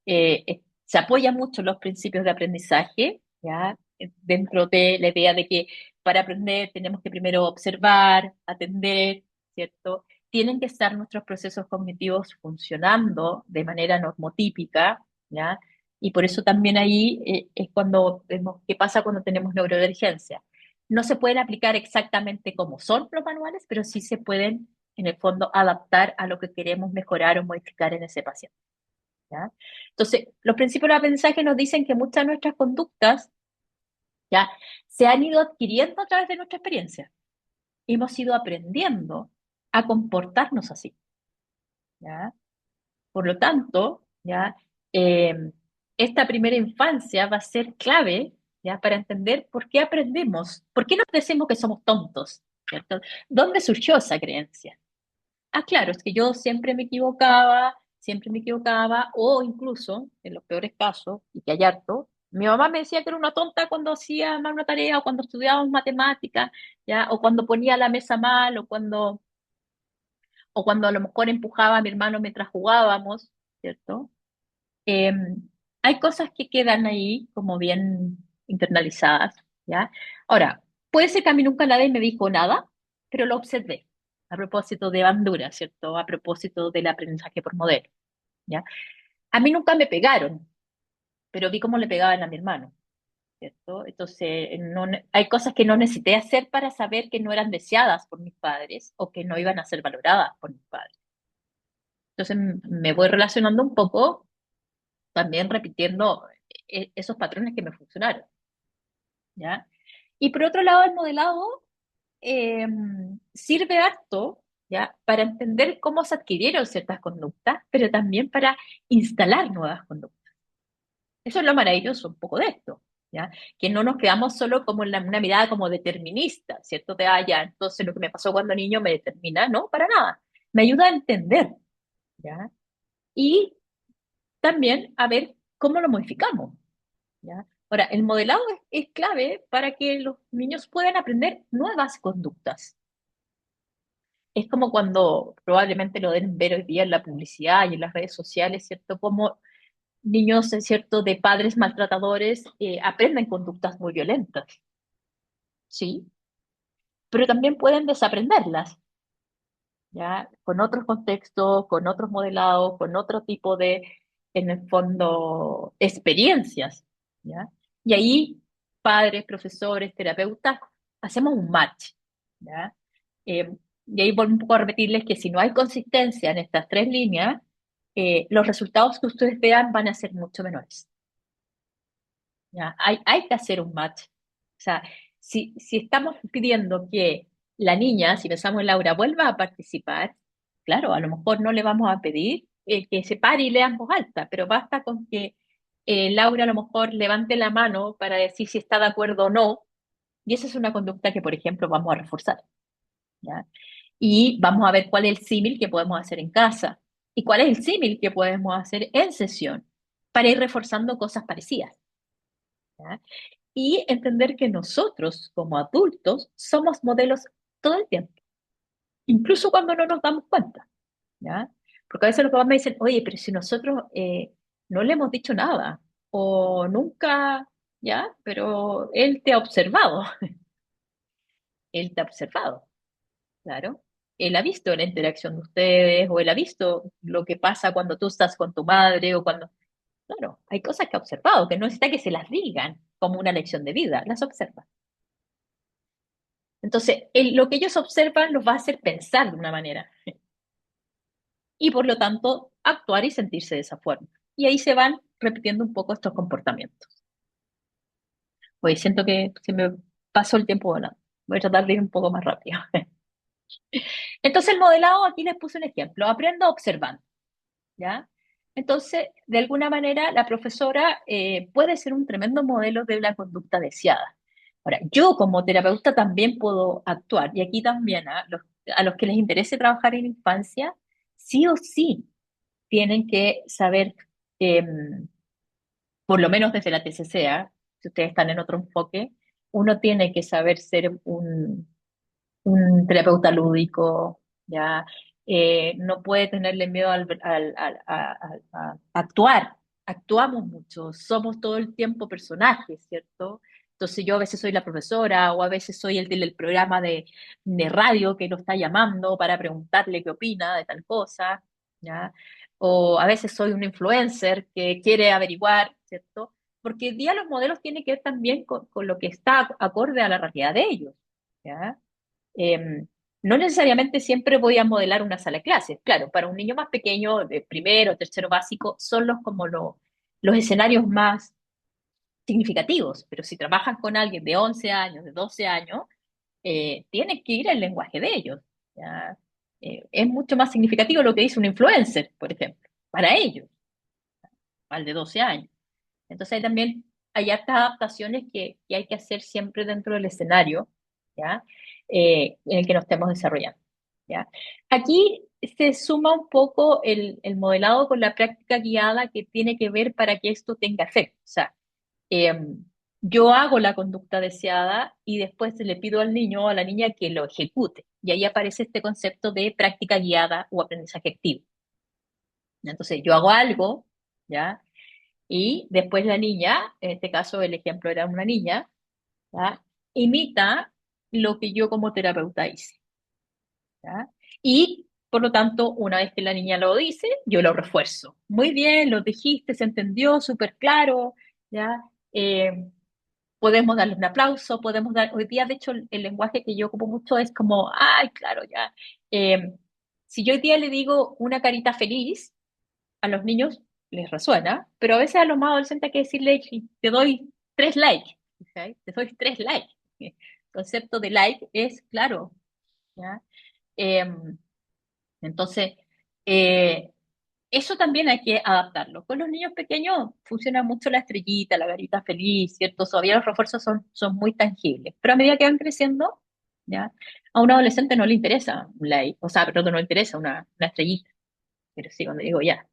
Se apoya mucho en los principios de aprendizaje, ¿ya? Dentro de la idea de que para aprender tenemos que primero observar, atender, ¿cierto? Tienen que estar nuestros procesos cognitivos funcionando de manera normotípica, ¿ya? Y por eso también ahí es cuando vemos qué pasa cuando tenemos neurodivergencia. No se pueden aplicar exactamente como son los manuales, pero sí se pueden, en el fondo, adaptar a lo que queremos mejorar o modificar en ese paciente, ¿ya? Entonces, los principios del aprendizaje nos dicen que muchas de nuestras conductas ya se han ido adquiriendo a través de nuestra experiencia. Hemos ido aprendiendo a comportarnos así, ¿ya? Por lo tanto, ¿ya? esta primera infancia va a ser clave, ¿ya? Para entender por qué aprendemos, por qué nos decimos que somos tontos, ¿cierto? ¿Dónde surgió esa creencia? Ah, claro, es que yo siempre me equivocaba, o incluso, en los peores casos, y que hay harto, mi mamá me decía que era una tonta cuando hacía mal una tarea, o cuando estudiábamos matemáticas, ¿ya? O cuando ponía la mesa mal, o cuando a lo mejor empujaba a mi hermano mientras jugábamos, ¿cierto? Eh, Hay cosas que quedan ahí como bien internalizadas, ¿ya? Ahora, puede ser que a mí nunca nadie me dijo nada, pero lo observé a propósito de Bandura, ¿cierto? A propósito del aprendizaje por modelo, ¿ya? A mí nunca me pegaron, pero vi cómo le pegaban a mi hermano, ¿cierto? Entonces, hay cosas que no necesité hacer para saber que no eran deseadas por mis padres o que no iban a ser valoradas por mis padres. Entonces, me voy relacionando un poco también repitiendo esos patrones que me funcionaron, ¿ya? Y por otro lado, el modelado eh, sirve harto, ¿ya? Para entender cómo se adquirieron ciertas conductas, pero también para instalar nuevas conductas. Eso es lo maravilloso un poco de esto, ¿ya? Que no nos quedamos solo como en una mirada como determinista, ¿cierto? De, ah, ya, entonces lo que me pasó cuando niño me determina, no, para nada. Me ayuda a entender, ¿ya? Y también a ver cómo lo modificamos, ¿ya? Ahora, el modelado es clave para que los niños puedan aprender nuevas conductas. Es como cuando probablemente lo deben ver hoy día en la publicidad y en las redes sociales, ¿cierto? Como niños, ¿cierto?, de padres maltratadores aprenden conductas muy violentas, ¿sí? Pero también pueden desaprenderlas, ¿ya? Con otros contextos, con otros modelados, con otro tipo de, en el fondo, experiencias, ¿ya? Y ahí, padres, profesores, terapeutas, hacemos un match, ¿ya? Eh, y ahí vuelvo un poco a repetirles que si no hay consistencia en estas tres líneas, los resultados que ustedes vean van a ser mucho menores, ¿ya? Hay que hacer un match. O sea, si estamos pidiendo que la niña, si pensamos en Laura, vuelva a participar, claro, a lo mejor no le vamos a pedir que se pare y lea en voz alta, pero basta con que Laura a lo mejor levante la mano para decir si está de acuerdo o no, y esa es una conducta que, por ejemplo, vamos a reforzar, ¿ya? Y vamos a ver cuál es el símil que podemos hacer en casa y cuál es el símil que podemos hacer en sesión para ir reforzando cosas parecidas, ¿ya? Y entender que nosotros, como adultos, somos modelos todo el tiempo, incluso cuando no nos damos cuenta, ¿ya? Porque a veces los papás me dicen, oye, pero si nosotros no le hemos dicho nada, o nunca, ¿ya? Pero él te ha observado, él te ha observado, claro. Él ha visto la interacción de ustedes, o él ha visto lo que pasa cuando tú estás con tu madre, o cuando... Claro, hay cosas que ha observado, que no necesita que se las digan como una lección de vida, las observa. Entonces, lo que ellos observan los va a hacer pensar de una manera y por lo tanto actuar y sentirse de esa forma. Y ahí se van repitiendo un poco estos comportamientos. Pues siento que se me pasó el tiempo volando. Voy a tratar de ir un poco más rápido. Entonces, el modelado, aquí les puse un ejemplo. Aprendo observando, ¿ya? Entonces, de alguna manera, la profesora puede ser un tremendo modelo de la conducta deseada. Ahora, yo como terapeuta también puedo actuar, y aquí también a los que les interese trabajar en infancia, sí o sí tienen que saber, eh, por lo menos desde la TCCA, si ustedes están en otro enfoque, uno tiene que saber ser un terapeuta lúdico, ¿ya? No puede tenerle miedo a actuar. Actuamos mucho, somos todo el tiempo personajes, ¿cierto? Entonces yo a veces soy la profesora o a veces soy el del programa de radio que lo está llamando para preguntarle qué opina de tal cosa, ¿ya? O a veces soy un influencer que quiere averiguar, ¿cierto? Porque el día los modelos tienen que ver también con lo que está acorde a la realidad de ellos, ¿ya? Eh, no necesariamente siempre voy a modelar una sala de clases. Claro, para un niño más pequeño, de primero, tercero básico, son los escenarios más significativos. Pero si trabajan con alguien de 11 años, de 12 años, tienen que ir al lenguaje de ellos, ¿ya? Es mucho más significativo lo que dice un influencer, por ejemplo, para ellos, al de 12 años. Entonces hay hartas adaptaciones que hay que hacer siempre dentro del escenario, ¿ya? En el que nos estemos desarrollando, ¿ya? Aquí se suma un poco el modelado con la práctica guiada que tiene que ver para que esto tenga efecto. O sea, eh, yo hago la conducta deseada y después le pido al niño o a la niña que lo ejecute. Y ahí aparece este concepto de práctica guiada o aprendizaje activo. Entonces, yo hago algo, ¿ya? Y después la niña, en este caso el ejemplo era una niña, ¿ya? Imita lo que yo como terapeuta hice, ¿ya? Y por lo tanto, una vez que la niña lo dice, yo lo refuerzo. Muy bien, lo dijiste, se entendió, súper claro, ¿ya? Eh, Podemos darle un aplauso, podemos dar, hoy día de hecho el lenguaje que yo ocupo mucho es como, ay, claro, ya. Eh, si yo hoy día le digo una carita feliz, a los niños les resuena, pero a veces a los más adolescentes hay que decirle, te doy 3 likes, ¿ok? Te doy 3 likes. El concepto de like es claro, ¿ya? Eh, entonces, eh, eso también hay que adaptarlo. Con los niños pequeños funciona mucho la estrellita, la carita feliz, ¿cierto? Todavía los refuerzos son muy tangibles, pero a medida que van creciendo, ¿ya? A un adolescente no le interesa un like, o sea, perdón, no le interesa una estrellita, pero sí, cuando digo ya,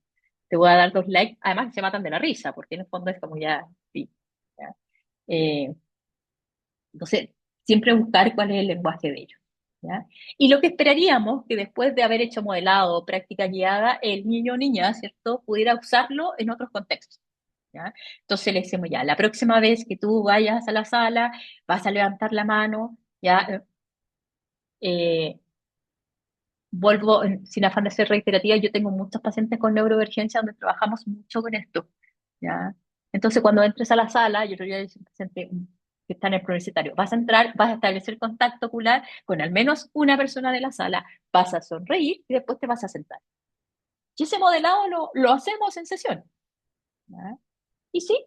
te voy a dar 2 likes, además se matan de la risa, porque en el fondo es como ya, sí, ¿ya? Eh, entonces, siempre buscar cuál es el lenguaje de ellos, ¿ya? Y lo que esperaríamos que después de haber hecho modelado, práctica guiada, el niño o niña, ¿cierto?, pudiera usarlo en otros contextos, ¿ya? Entonces le decimos ya, la próxima vez que tú vayas a la sala, vas a levantar la mano, ¿ya? Eh, Vuelvo, sin afán de ser reiterativa, yo tengo muchos pacientes con neurodivergencia donde trabajamos mucho con esto, ¿ya? Entonces, cuando entres a la sala, yo le diría a un paciente que está en el preuniversitario, vas a entrar, vas a establecer contacto ocular con al menos una persona de la sala, vas a sonreír y después te vas a sentar. Y ese modelado lo hacemos en sesión, ¿ya? Y sí,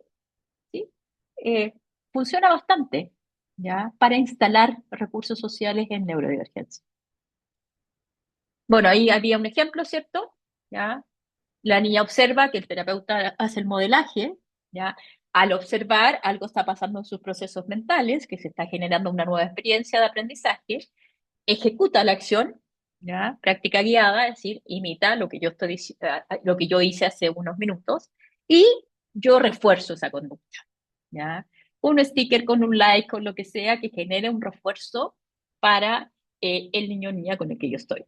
sí, eh, funciona bastante, ¿ya? Para instalar recursos sociales en neurodivergencia. Bueno, ahí había un ejemplo, ¿cierto? ¿Ya? La niña observa que el terapeuta hace el modelaje, ¿ya? Al observar, algo está pasando en sus procesos mentales, que se está generando una nueva experiencia de aprendizaje, ejecuta la acción, ¿ya? Práctica guiada, es decir, imita lo que lo que yo hice hace unos minutos, y yo refuerzo esa conducta, ¿ya? Un sticker con un like, con lo que sea, que genere un refuerzo para el niño o niña con el que yo estoy.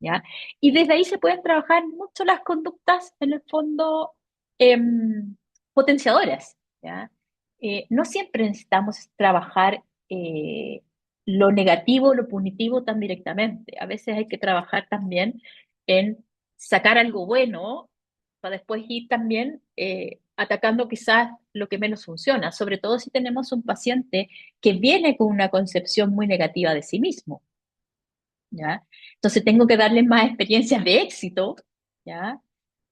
¿Ya? Y desde ahí se pueden trabajar mucho las conductas, en el fondo, em, potenciadoras, ¿ya? No siempre necesitamos trabajar lo negativo, lo punitivo tan directamente. A veces hay que trabajar también en sacar algo bueno para después ir también atacando quizás lo que menos funciona, sobre todo si tenemos un paciente que viene con una concepción muy negativa de sí mismo. ¿Ya? Entonces tengo que darles más experiencias de éxito, ¿ya?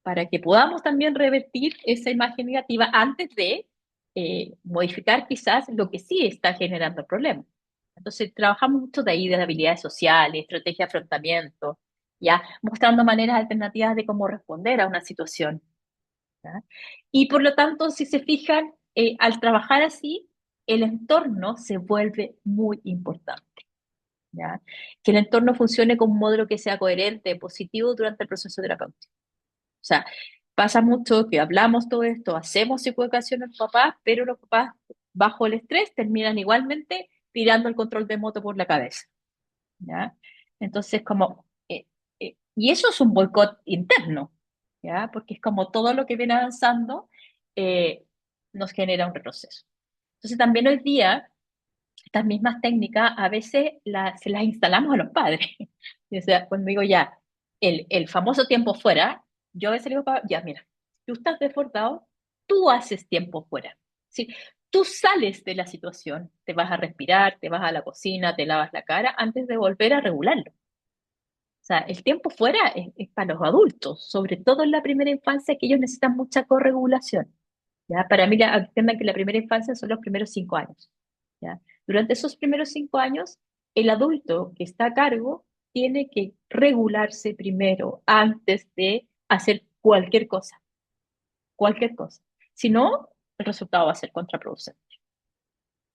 Para que podamos también revertir esa imagen negativa antes de modificar quizás lo que sí está generando el problema. Entonces trabajamos mucho de ahí, de habilidades sociales, estrategia de afrontamiento, ¿ya? Mostrando maneras alternativas de cómo responder a una situación, ¿ya? Y por lo tanto, si se fijan, al trabajar así, el entorno se vuelve muy importante. ¿Ya? Que el entorno funcione como un modelo que sea coherente, positivo durante el proceso terapéutico. O sea, pasa mucho que hablamos todo esto, hacemos psicoeducación a los papás, pero los papás, bajo el estrés, terminan igualmente tirando el control de moto por la cabeza, ¿ya? Entonces, y eso es un boicot interno, ¿ya? Porque es como todo lo que viene avanzando eh, nos genera un retroceso. Entonces, también hoy día estas mismas técnicas a veces se las instalamos a los padres. O sea, cuando digo ya, el famoso tiempo fuera, yo a veces le digo, ya, mira, tú estás desbordado, tú haces tiempo fuera. ¿Sí? Tú sales de la situación, te vas a respirar, te vas a la cocina, te lavas la cara antes de volver a regularlo. O sea, el tiempo fuera es para los adultos, sobre todo en la primera infancia, que ellos necesitan mucha corregulación. ¿Ya? Para mí, entiendan que la primera infancia son los primeros 5 años. ¿Ya? Durante esos primeros 5 años, el adulto que está a cargo tiene que regularse primero antes de hacer cualquier cosa, cualquier cosa. Si no, el resultado va a ser contraproducente,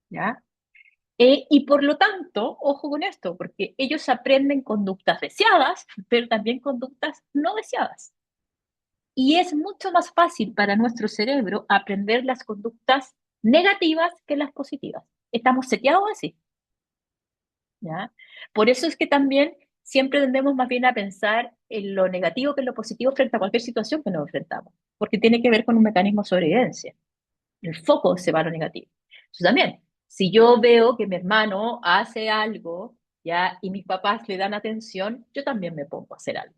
¿ya? Y por lo tanto, ojo con esto, porque ellos aprenden conductas deseadas, pero también conductas no deseadas. Y es mucho más fácil para nuestro cerebro aprender las conductas negativas que las positivas. Estamos seteados así, ¿ya? Por eso es que también siempre tendemos más bien a pensar en lo negativo que en lo positivo frente a cualquier situación que nos enfrentamos, porque tiene que ver con un mecanismo de sobrevivencia. El foco se va a lo negativo. Entonces también, si yo veo que mi hermano hace algo, ¿ya? Y mis papás le dan atención, yo también me pongo a hacer algo,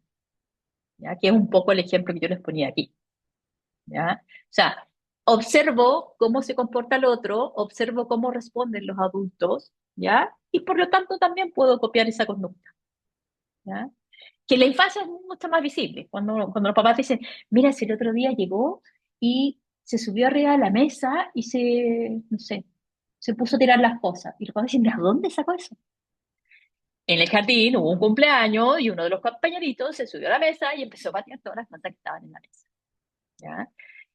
¿ya? Que es un poco el ejemplo que yo les ponía aquí, ¿ya? O sea, observo cómo se comporta el otro, observo cómo responden los adultos, ¿ya? Y por lo tanto también puedo copiar esa conducta, ¿ya? Que en la infancia es mucho más visible, cuando los papás dicen, mira, si el otro día llegó y se subió arriba de la mesa y no sé, se puso a tirar las cosas. Y los papás dicen, ¿de dónde sacó eso? En el jardín hubo un cumpleaños y uno de los compañeritos se subió a la mesa y empezó a patear todas las cosas que estaban en la mesa, ¿ya?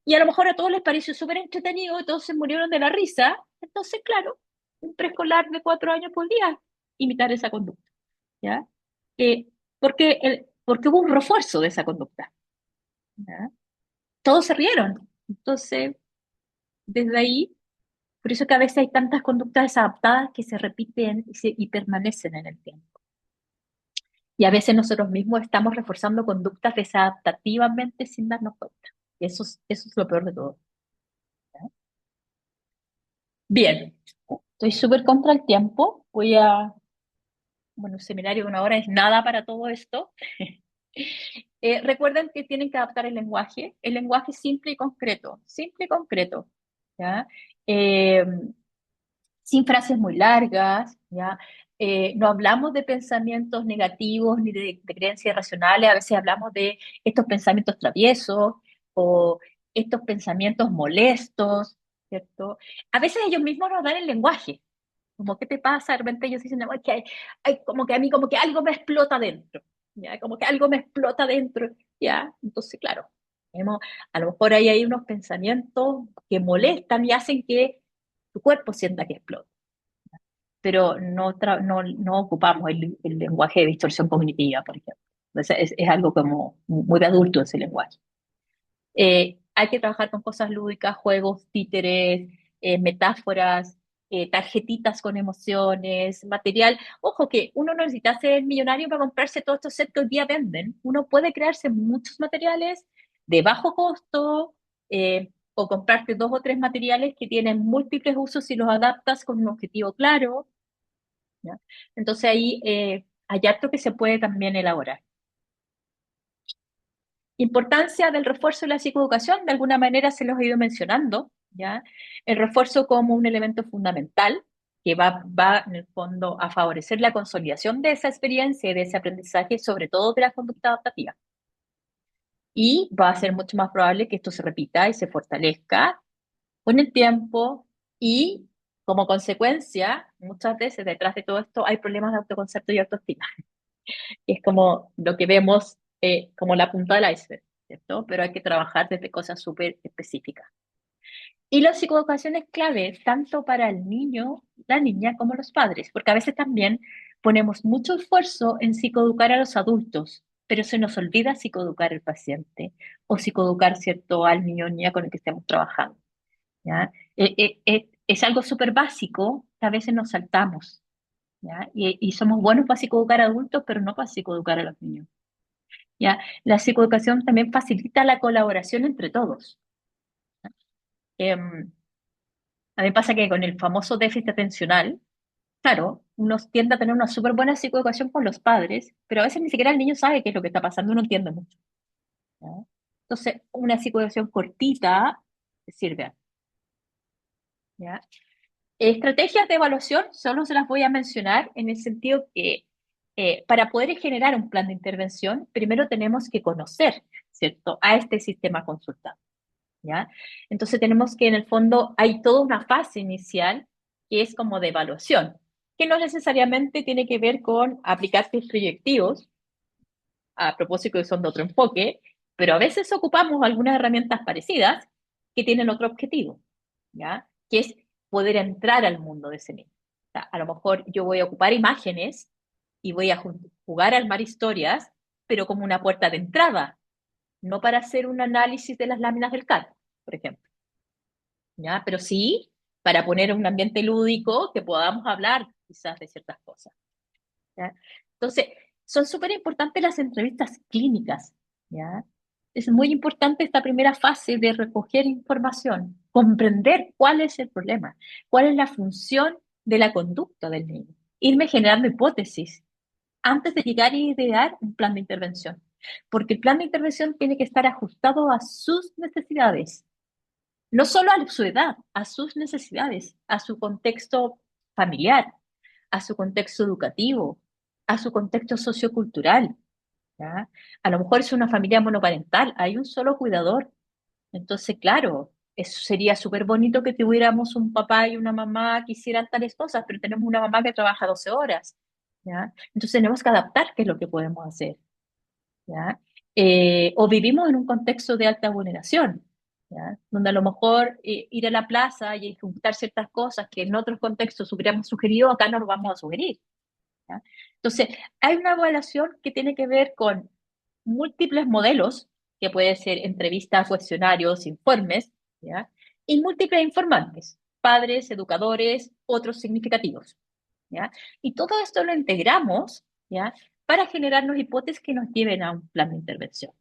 Y a lo mejor a todos les pareció súper entretenido y todos se murieron de la risa. Entonces, claro, un preescolar de 4 años podía imitar esa conducta, ¿ya? Eh, porque hubo un refuerzo de esa conducta, ¿ya? Todos se rieron. Entonces, desde ahí, por eso que a veces hay tantas conductas desadaptadas que se repiten y permanecen en el tiempo. Y a veces nosotros mismos estamos reforzando conductas desadaptativamente sin darnos cuenta. Y eso es lo peor de todo, ¿ya? Bien, estoy súper contra el tiempo. Bueno, un seminario de 1 hora es nada para todo esto. Recuerden que tienen que adaptar el lenguaje simple y concreto, ¿ya? Eh, Sin frases muy largas, ¿ya? No hablamos de pensamientos negativos ni de creencias irracionales, a veces hablamos de estos pensamientos traviesos o estos pensamientos molestos, ¿cierto? A veces ellos mismos nos dan el lenguaje, como, ¿qué te pasa? De repente ellos dicen, "No, es que como que a mí como que algo me explota dentro, ¿ya? Como que algo me explota dentro, ¿ya? Entonces, claro, a lo mejor ahí hay unos pensamientos que molestan y hacen que tu cuerpo sienta que explota, pero no ocupamos el lenguaje de distorsión cognitiva, por ejemplo. Entonces, es algo como muy de adulto ese lenguaje. Hay que trabajar con cosas lúdicas, juegos, títeres, metáforas, tarjetitas con emociones, material. Ojo que uno no necesita ser millonario para comprarse todos estos sets que hoy día venden. Uno puede crearse muchos materiales de bajo costo, o comprarte 2 o 3 materiales que tienen múltiples usos y los adaptas con un objetivo claro, ¿ya? Entonces ahí hay harto que se puede también elaborar. Importancia del refuerzo de la psicoeducación, de alguna manera se los he ido mencionando, ¿ya? El refuerzo como un elemento fundamental que va en el fondo a favorecer la consolidación de esa experiencia y de ese aprendizaje, sobre todo de la conducta adaptativa. Y va a ser mucho más probable que esto se repita y se fortalezca con el tiempo y como consecuencia, muchas veces detrás de todo esto hay problemas de autoconcepto y autoestima. Es como lo que vemos como la punta del iceberg, ¿cierto? Pero hay que trabajar desde cosas súper específicas. Y la psicoeducación es clave tanto para el niño, la niña, como los padres, porque a veces también ponemos mucho esfuerzo en psicoeducar a los adultos, pero se nos olvida psicoeducar al paciente o psicoeducar, ¿cierto?, al niño o niña con el que estemos trabajando, ¿ya? Es algo súper básico que a veces nos saltamos, ¿ya? Y somos buenos para psicoeducar a adultos, pero no para psicoeducar a los niños, ¿ya? La psicoeducación también facilita la colaboración entre todos. Em, a mí pasa que con el famoso déficit atencional, claro, uno tiende a tener una súper buena psicoeducación con los padres, pero a veces ni siquiera el niño sabe qué es lo que está pasando, no entiende mucho, ¿ya? Entonces, una psicoeducación cortita sirve, ¿ya? Estrategias de evaluación, solo se las voy a mencionar en el sentido que para poder generar un plan de intervención, primero tenemos que conocer, ¿cierto?, a este sistema consultado, ¿ya? Entonces tenemos que en el fondo hay toda una fase inicial que es como de evaluación, que no necesariamente tiene que ver con aplicar tus proyectivos, a propósito que son de otro enfoque, pero a veces ocupamos algunas herramientas parecidas que tienen otro objetivo. ¿ya? Que es poder entrar al mundo de ese niño. O sea, a lo mejor yo voy a ocupar imágenes y voy a jugar a armar historias, pero como una puerta de entrada, no para hacer un análisis de las láminas del CAD, por ejemplo, ¿ya? Pero sí para poner un ambiente lúdico que podamos hablar quizás de ciertas cosas, ¿ya? Entonces, son súper importantes las entrevistas clínicas, ¿ya? Es muy importante esta primera fase de recoger información, comprender cuál es el problema, cuál es la función de la conducta del niño, irme generando hipótesis antes de llegar y idear un plan de intervención, porque el plan de intervención tiene que estar ajustado a sus necesidades, no solo a su edad, a sus necesidades, a su contexto familiar, a su contexto educativo, a su contexto sociocultural, ¿ya? A lo mejor es una familia monoparental, hay un solo cuidador. Entonces, claro, eso sería súper bonito que tuviéramos un papá y una mamá que hicieran tales cosas, pero tenemos una mamá que trabaja 12 horas, ¿ya? Entonces tenemos que adaptar qué es lo que podemos hacer, ¿ya? O vivimos en un contexto de alta vulneración, ¿ya? Donde a lo mejor ir a la plaza y ejecutar ciertas cosas que en otros contextos hubiéramos sugerido, acá no lo vamos a sugerir, ¿ya? Entonces, hay una evaluación que tiene que ver con múltiples modelos, que puede ser entrevistas, cuestionarios, informes, ¿ya? Y múltiples informantes, padres, educadores, otros significativos, ¿ya? Y todo esto lo integramos, ¿ya? Para generarnos hipótesis que nos lleven a un plan de intervención,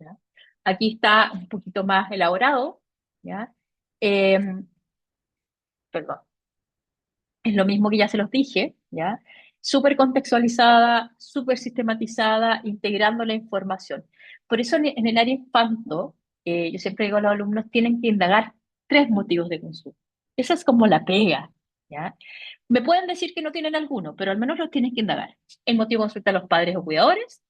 ¿ya? Aquí está un poquito más elaborado, ¿ya? Eh, perdón. Es lo mismo que ya se los dije, ¿ya? Súper contextualizada, súper sistematizada, integrando la información. Por eso en el área infanto, yo siempre digo a los alumnos, tienen que indagar tres motivos de consulta. Esa es como la pega, ¿ya? Me pueden decir que no tienen alguno, pero al menos los tienen que indagar. El motivo de consulta de los padres o cuidadores,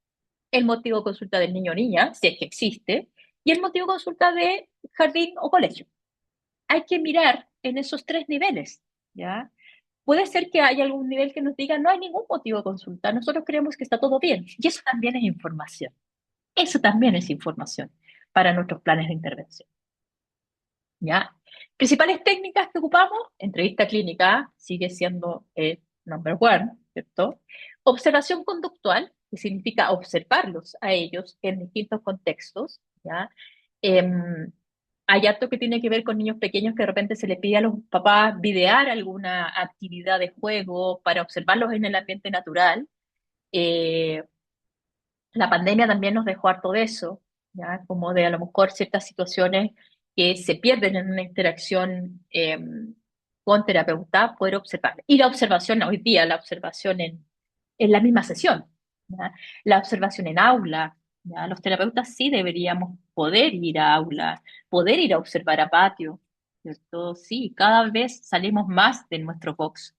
el motivo de consulta del niño o niña, si es que existe, y el motivo de consulta de jardín o colegio. Hay que mirar en esos tres niveles, ¿ya? Puede ser que haya algún nivel que nos diga no hay ningún motivo de consulta, nosotros creemos que está todo bien. Y eso también es información. Eso también es información para nuestros planes de intervención. ¿Ya? Principales técnicas que ocupamos, entrevista clínica sigue siendo el number one, ¿cierto? Observación conductual, que significa observarlos a ellos en distintos contextos, ¿ya? Em, Hay harto que tiene que ver con niños pequeños que de repente se les pide a los papás videar alguna actividad de juego para observarlos en el ambiente natural. Eh, la pandemia también nos dejó harto de eso, ¿ya? Como de a lo mejor ciertas situaciones que se pierden en una interacción con terapeuta, poder observar. Y la observación hoy día, la observación en la misma sesión, ¿ya? La observación en aula, ¿ya? Los terapeutas sí deberíamos poder ir a aula, poder ir a observar a patio, ¿cierto? Sí, cada vez salimos más de nuestro box,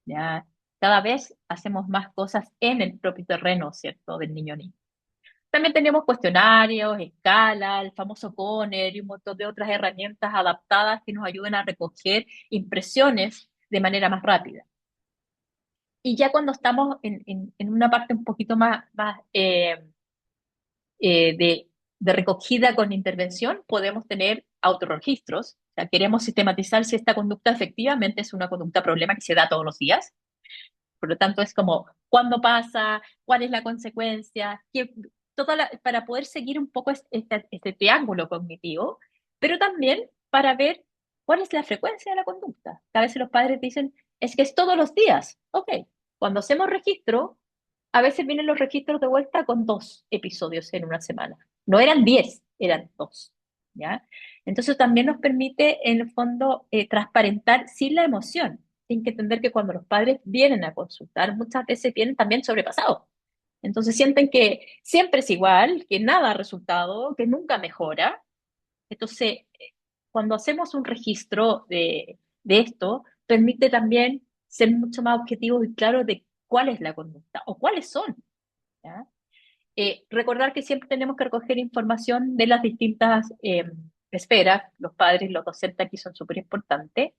¿ya? Cada vez hacemos más cosas en el propio terreno, ¿cierto? Del niño niño. También tenemos cuestionarios, escala, el famoso Conner y un montón de otras herramientas adaptadas que nos ayuden a recoger impresiones de manera más rápida. Y ya cuando estamos en una parte un poquito más de recogida con intervención, podemos tener autorregistros. O sea, queremos sistematizar si esta conducta efectivamente es una conducta problema que se da todos los días. Por lo tanto, es como cuándo pasa, cuál es la consecuencia, para poder seguir un poco este triángulo cognitivo, pero también para ver cuál es la frecuencia de la conducta. A veces los padres dicen, es que es todos los días. Ok, cuando hacemos registro, a veces vienen los registros de vuelta con 2 episodios en una semana. No eran 10, eran 2. ¿Ya? Entonces también nos permite, en el fondo, transparentar sin la emoción. Tienen que entender que cuando los padres vienen a consultar, muchas veces vienen también sobrepasados. Entonces sienten que siempre es igual, que nada ha resultado, que nunca mejora. Entonces, cuando hacemos un registro de esto, permite también ser mucho más objetivos y claros de cuál es la conducta o cuáles son, ¿ya? Recordar que siempre tenemos que recoger información de las distintas esferas, los padres, los docentes aquí son súper importantes,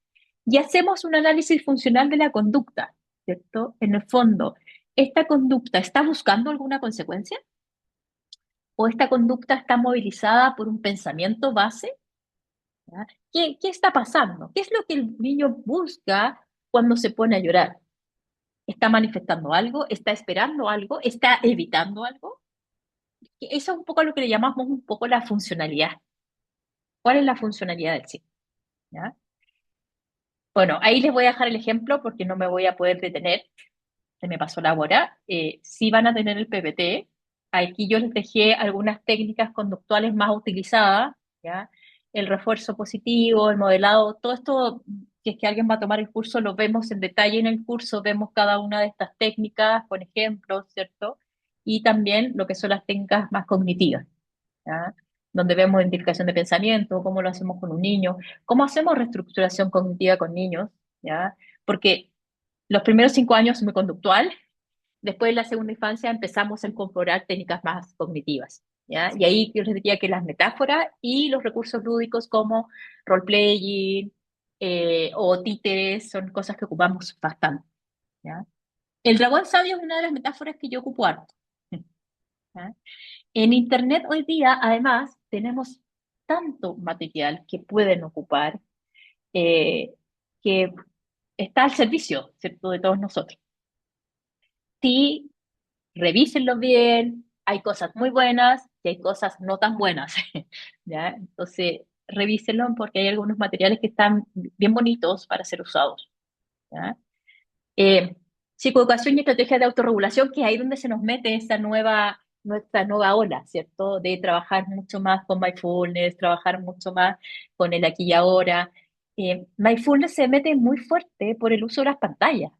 y hacemos un análisis funcional de la conducta, ¿cierto? En el fondo, ¿esta conducta está buscando alguna consecuencia? ¿O esta conducta está movilizada por un pensamiento base? ¿Ya? ¿Qué está pasando? ¿Qué es lo que el niño busca cuando se pone a llorar? ¿Está manifestando algo? ¿Está esperando algo? ¿Está evitando algo? Eso es un poco lo que le llamamos un poco la funcionalidad. ¿Cuál es la funcionalidad del sí? ¿Ya? Bueno, ahí les voy a dejar el ejemplo porque no me voy a poder detener. Se me pasó la hora. Sí van a tener el PPT. Aquí yo les dejé algunas técnicas conductuales más utilizadas, ¿ya? El refuerzo positivo, el modelado, todo esto, si es que alguien va a tomar el curso, lo vemos en detalle en el curso, vemos cada una de estas técnicas con ejemplos, ¿cierto? Y también lo que son las técnicas más cognitivas, ¿ya? Donde vemos identificación de pensamiento, cómo lo hacemos con un niño, cómo hacemos reestructuración cognitiva con niños, ¿ya? Porque los primeros 5 años son muy conductual. Después, en la segunda infancia, empezamos a incorporar técnicas más cognitivas, ¿ya? Y ahí yo les diría que las metáforas y los recursos lúdicos como role-playing o títeres son cosas que ocupamos bastante, ¿ya? El dragón sabio es una de las metáforas que yo ocupo harto, ¿ya? En Internet hoy día, además, tenemos tanto material que pueden ocupar eh, que está al servicio, ¿cierto?, de todos nosotros. Sí, revísenlo bien, hay cosas muy buenas y hay cosas no tan buenas, ¿ya? Entonces, revísenlo porque hay algunos materiales que están bien bonitos para ser usados, ¿ya? Eh, Psicoeducación y estrategias de autorregulación, que es ahí donde se nos mete nuestra nueva ola, ¿cierto? De trabajar mucho más con mindfulness, trabajar mucho más con el aquí y ahora. Mindfulness se mete muy fuerte por el uso de las pantallas.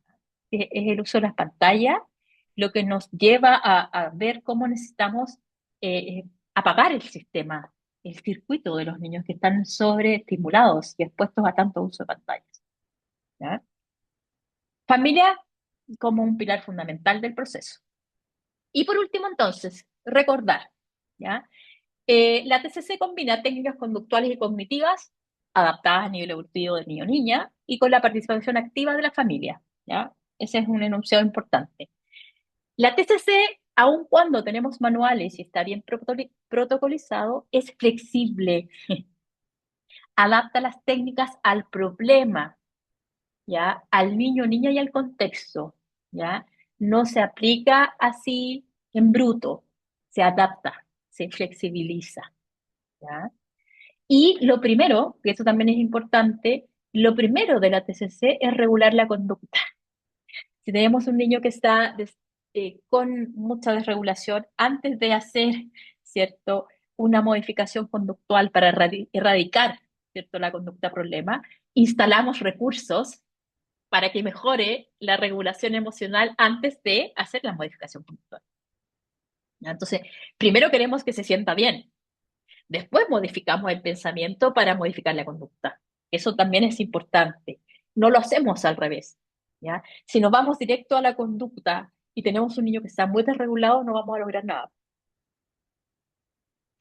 Es el uso de las pantallas lo que nos lleva a ver cómo necesitamos apagar el sistema, el circuito de los niños que están sobreestimulados y expuestos a tanto uso de pantallas, ¿ya? Familia como un pilar fundamental del proceso. Y por último, entonces, recordar, ¿ya? La TCC combina técnicas conductuales y cognitivas adaptadas a nivel evolutivo del niño o niña y con la participación activa de la familia, ¿ya? Ese es un enunciado importante. La TCC, aun cuando tenemos manuales y está bien protocolizado, es flexible, adapta las técnicas al problema, ¿ya? Al niño, niña y al contexto, ¿ya? No se aplica así en bruto, se adapta, se flexibiliza, ¿ya? Y lo primero, que eso también es importante, lo primero de la TCC es regular la conducta. Si tenemos un niño que está con mucha desregulación, antes de hacer, ¿cierto?, una modificación conductual para erradicar, ¿cierto?, la conducta problema, instalamos recursos para que mejore la regulación emocional antes de hacer la modificación conductual. ¿Ya? Entonces, primero queremos que se sienta bien, después modificamos el pensamiento para modificar la conducta. Eso también es importante. No lo hacemos al revés, ¿ya? Si nos vamos directo a la conducta y tenemos un niño que está muy desregulado, no vamos a lograr nada.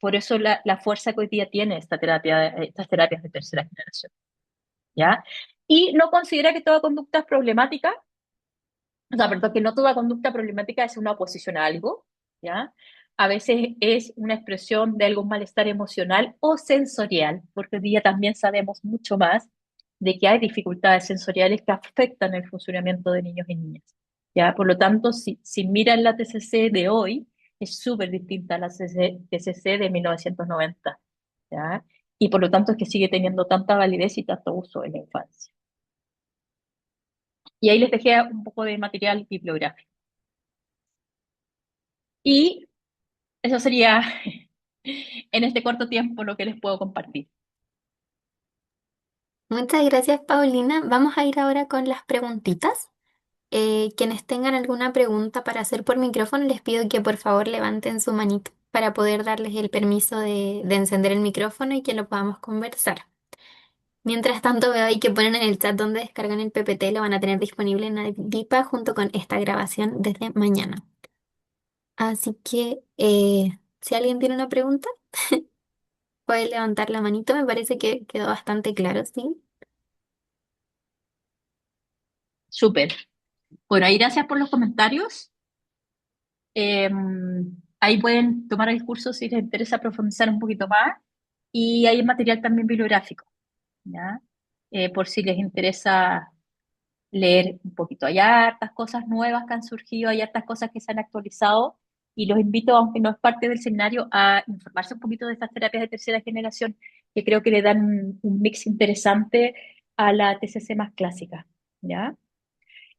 Por eso la fuerza que hoy día tiene esta terapia, estas terapias de tercera generación, ¿ya? Y no considera que toda conducta es problemática, o sea, perdón, que no toda conducta problemática es una oposición a algo, ¿ya? A veces es una expresión de algún malestar emocional o sensorial, porque hoy día también sabemos mucho más de que hay dificultades sensoriales que afectan el funcionamiento de niños y niñas, ¿ya? Por lo tanto, si miran la TCC de hoy, es súper distinta a la TCC de 1990, ¿ya? Y por lo tanto es que sigue teniendo tanta validez y tanto uso en la infancia. Y ahí les dejé un poco de material bibliográfico. Y eso sería en este corto tiempo lo que les puedo compartir. Muchas gracias, Paulina. Vamos a ir ahora con las preguntitas. Quienes tengan alguna pregunta para hacer por micrófono, les pido que por favor levanten su manito para poder darles el permiso de encender el micrófono y que lo podamos conversar. Mientras tanto, veo ahí que ponen en el chat donde descargan el PPT, lo van a tener disponible en Avipa junto con esta grabación desde mañana. Así que, si alguien tiene una pregunta, puede levantar la manito. Me parece que quedó bastante claro, ¿sí? Súper. Bueno, ahí gracias por los comentarios. Eh, Ahí pueden tomar el curso si les interesa profundizar un poquito más. Y hay material también bibliográfico. ¿ya? Por si les interesa leer un poquito. Hay hartas cosas nuevas que han surgido, hay hartas cosas que se han actualizado y los invito, aunque no es parte del seminario, a informarse un poquito de estas terapias de tercera generación que creo que le dan un mix interesante a la TCC más clásica, ¿ya?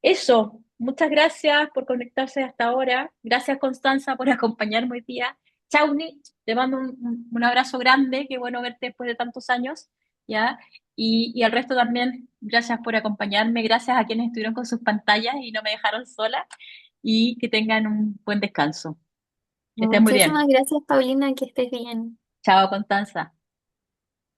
Eso, muchas gracias por conectarse hasta ahora. Gracias, Constanza, por acompañarme hoy día. Chauni, te mando un abrazo grande, qué bueno verte después de tantos años, ¿ya? Y al resto también, gracias por acompañarme, gracias a quienes estuvieron con sus pantallas y no me dejaron sola, y que tengan un buen descanso. Que estén muy bien. Muchísimas gracias, Paulina, que estés bien. Chao, Constanza.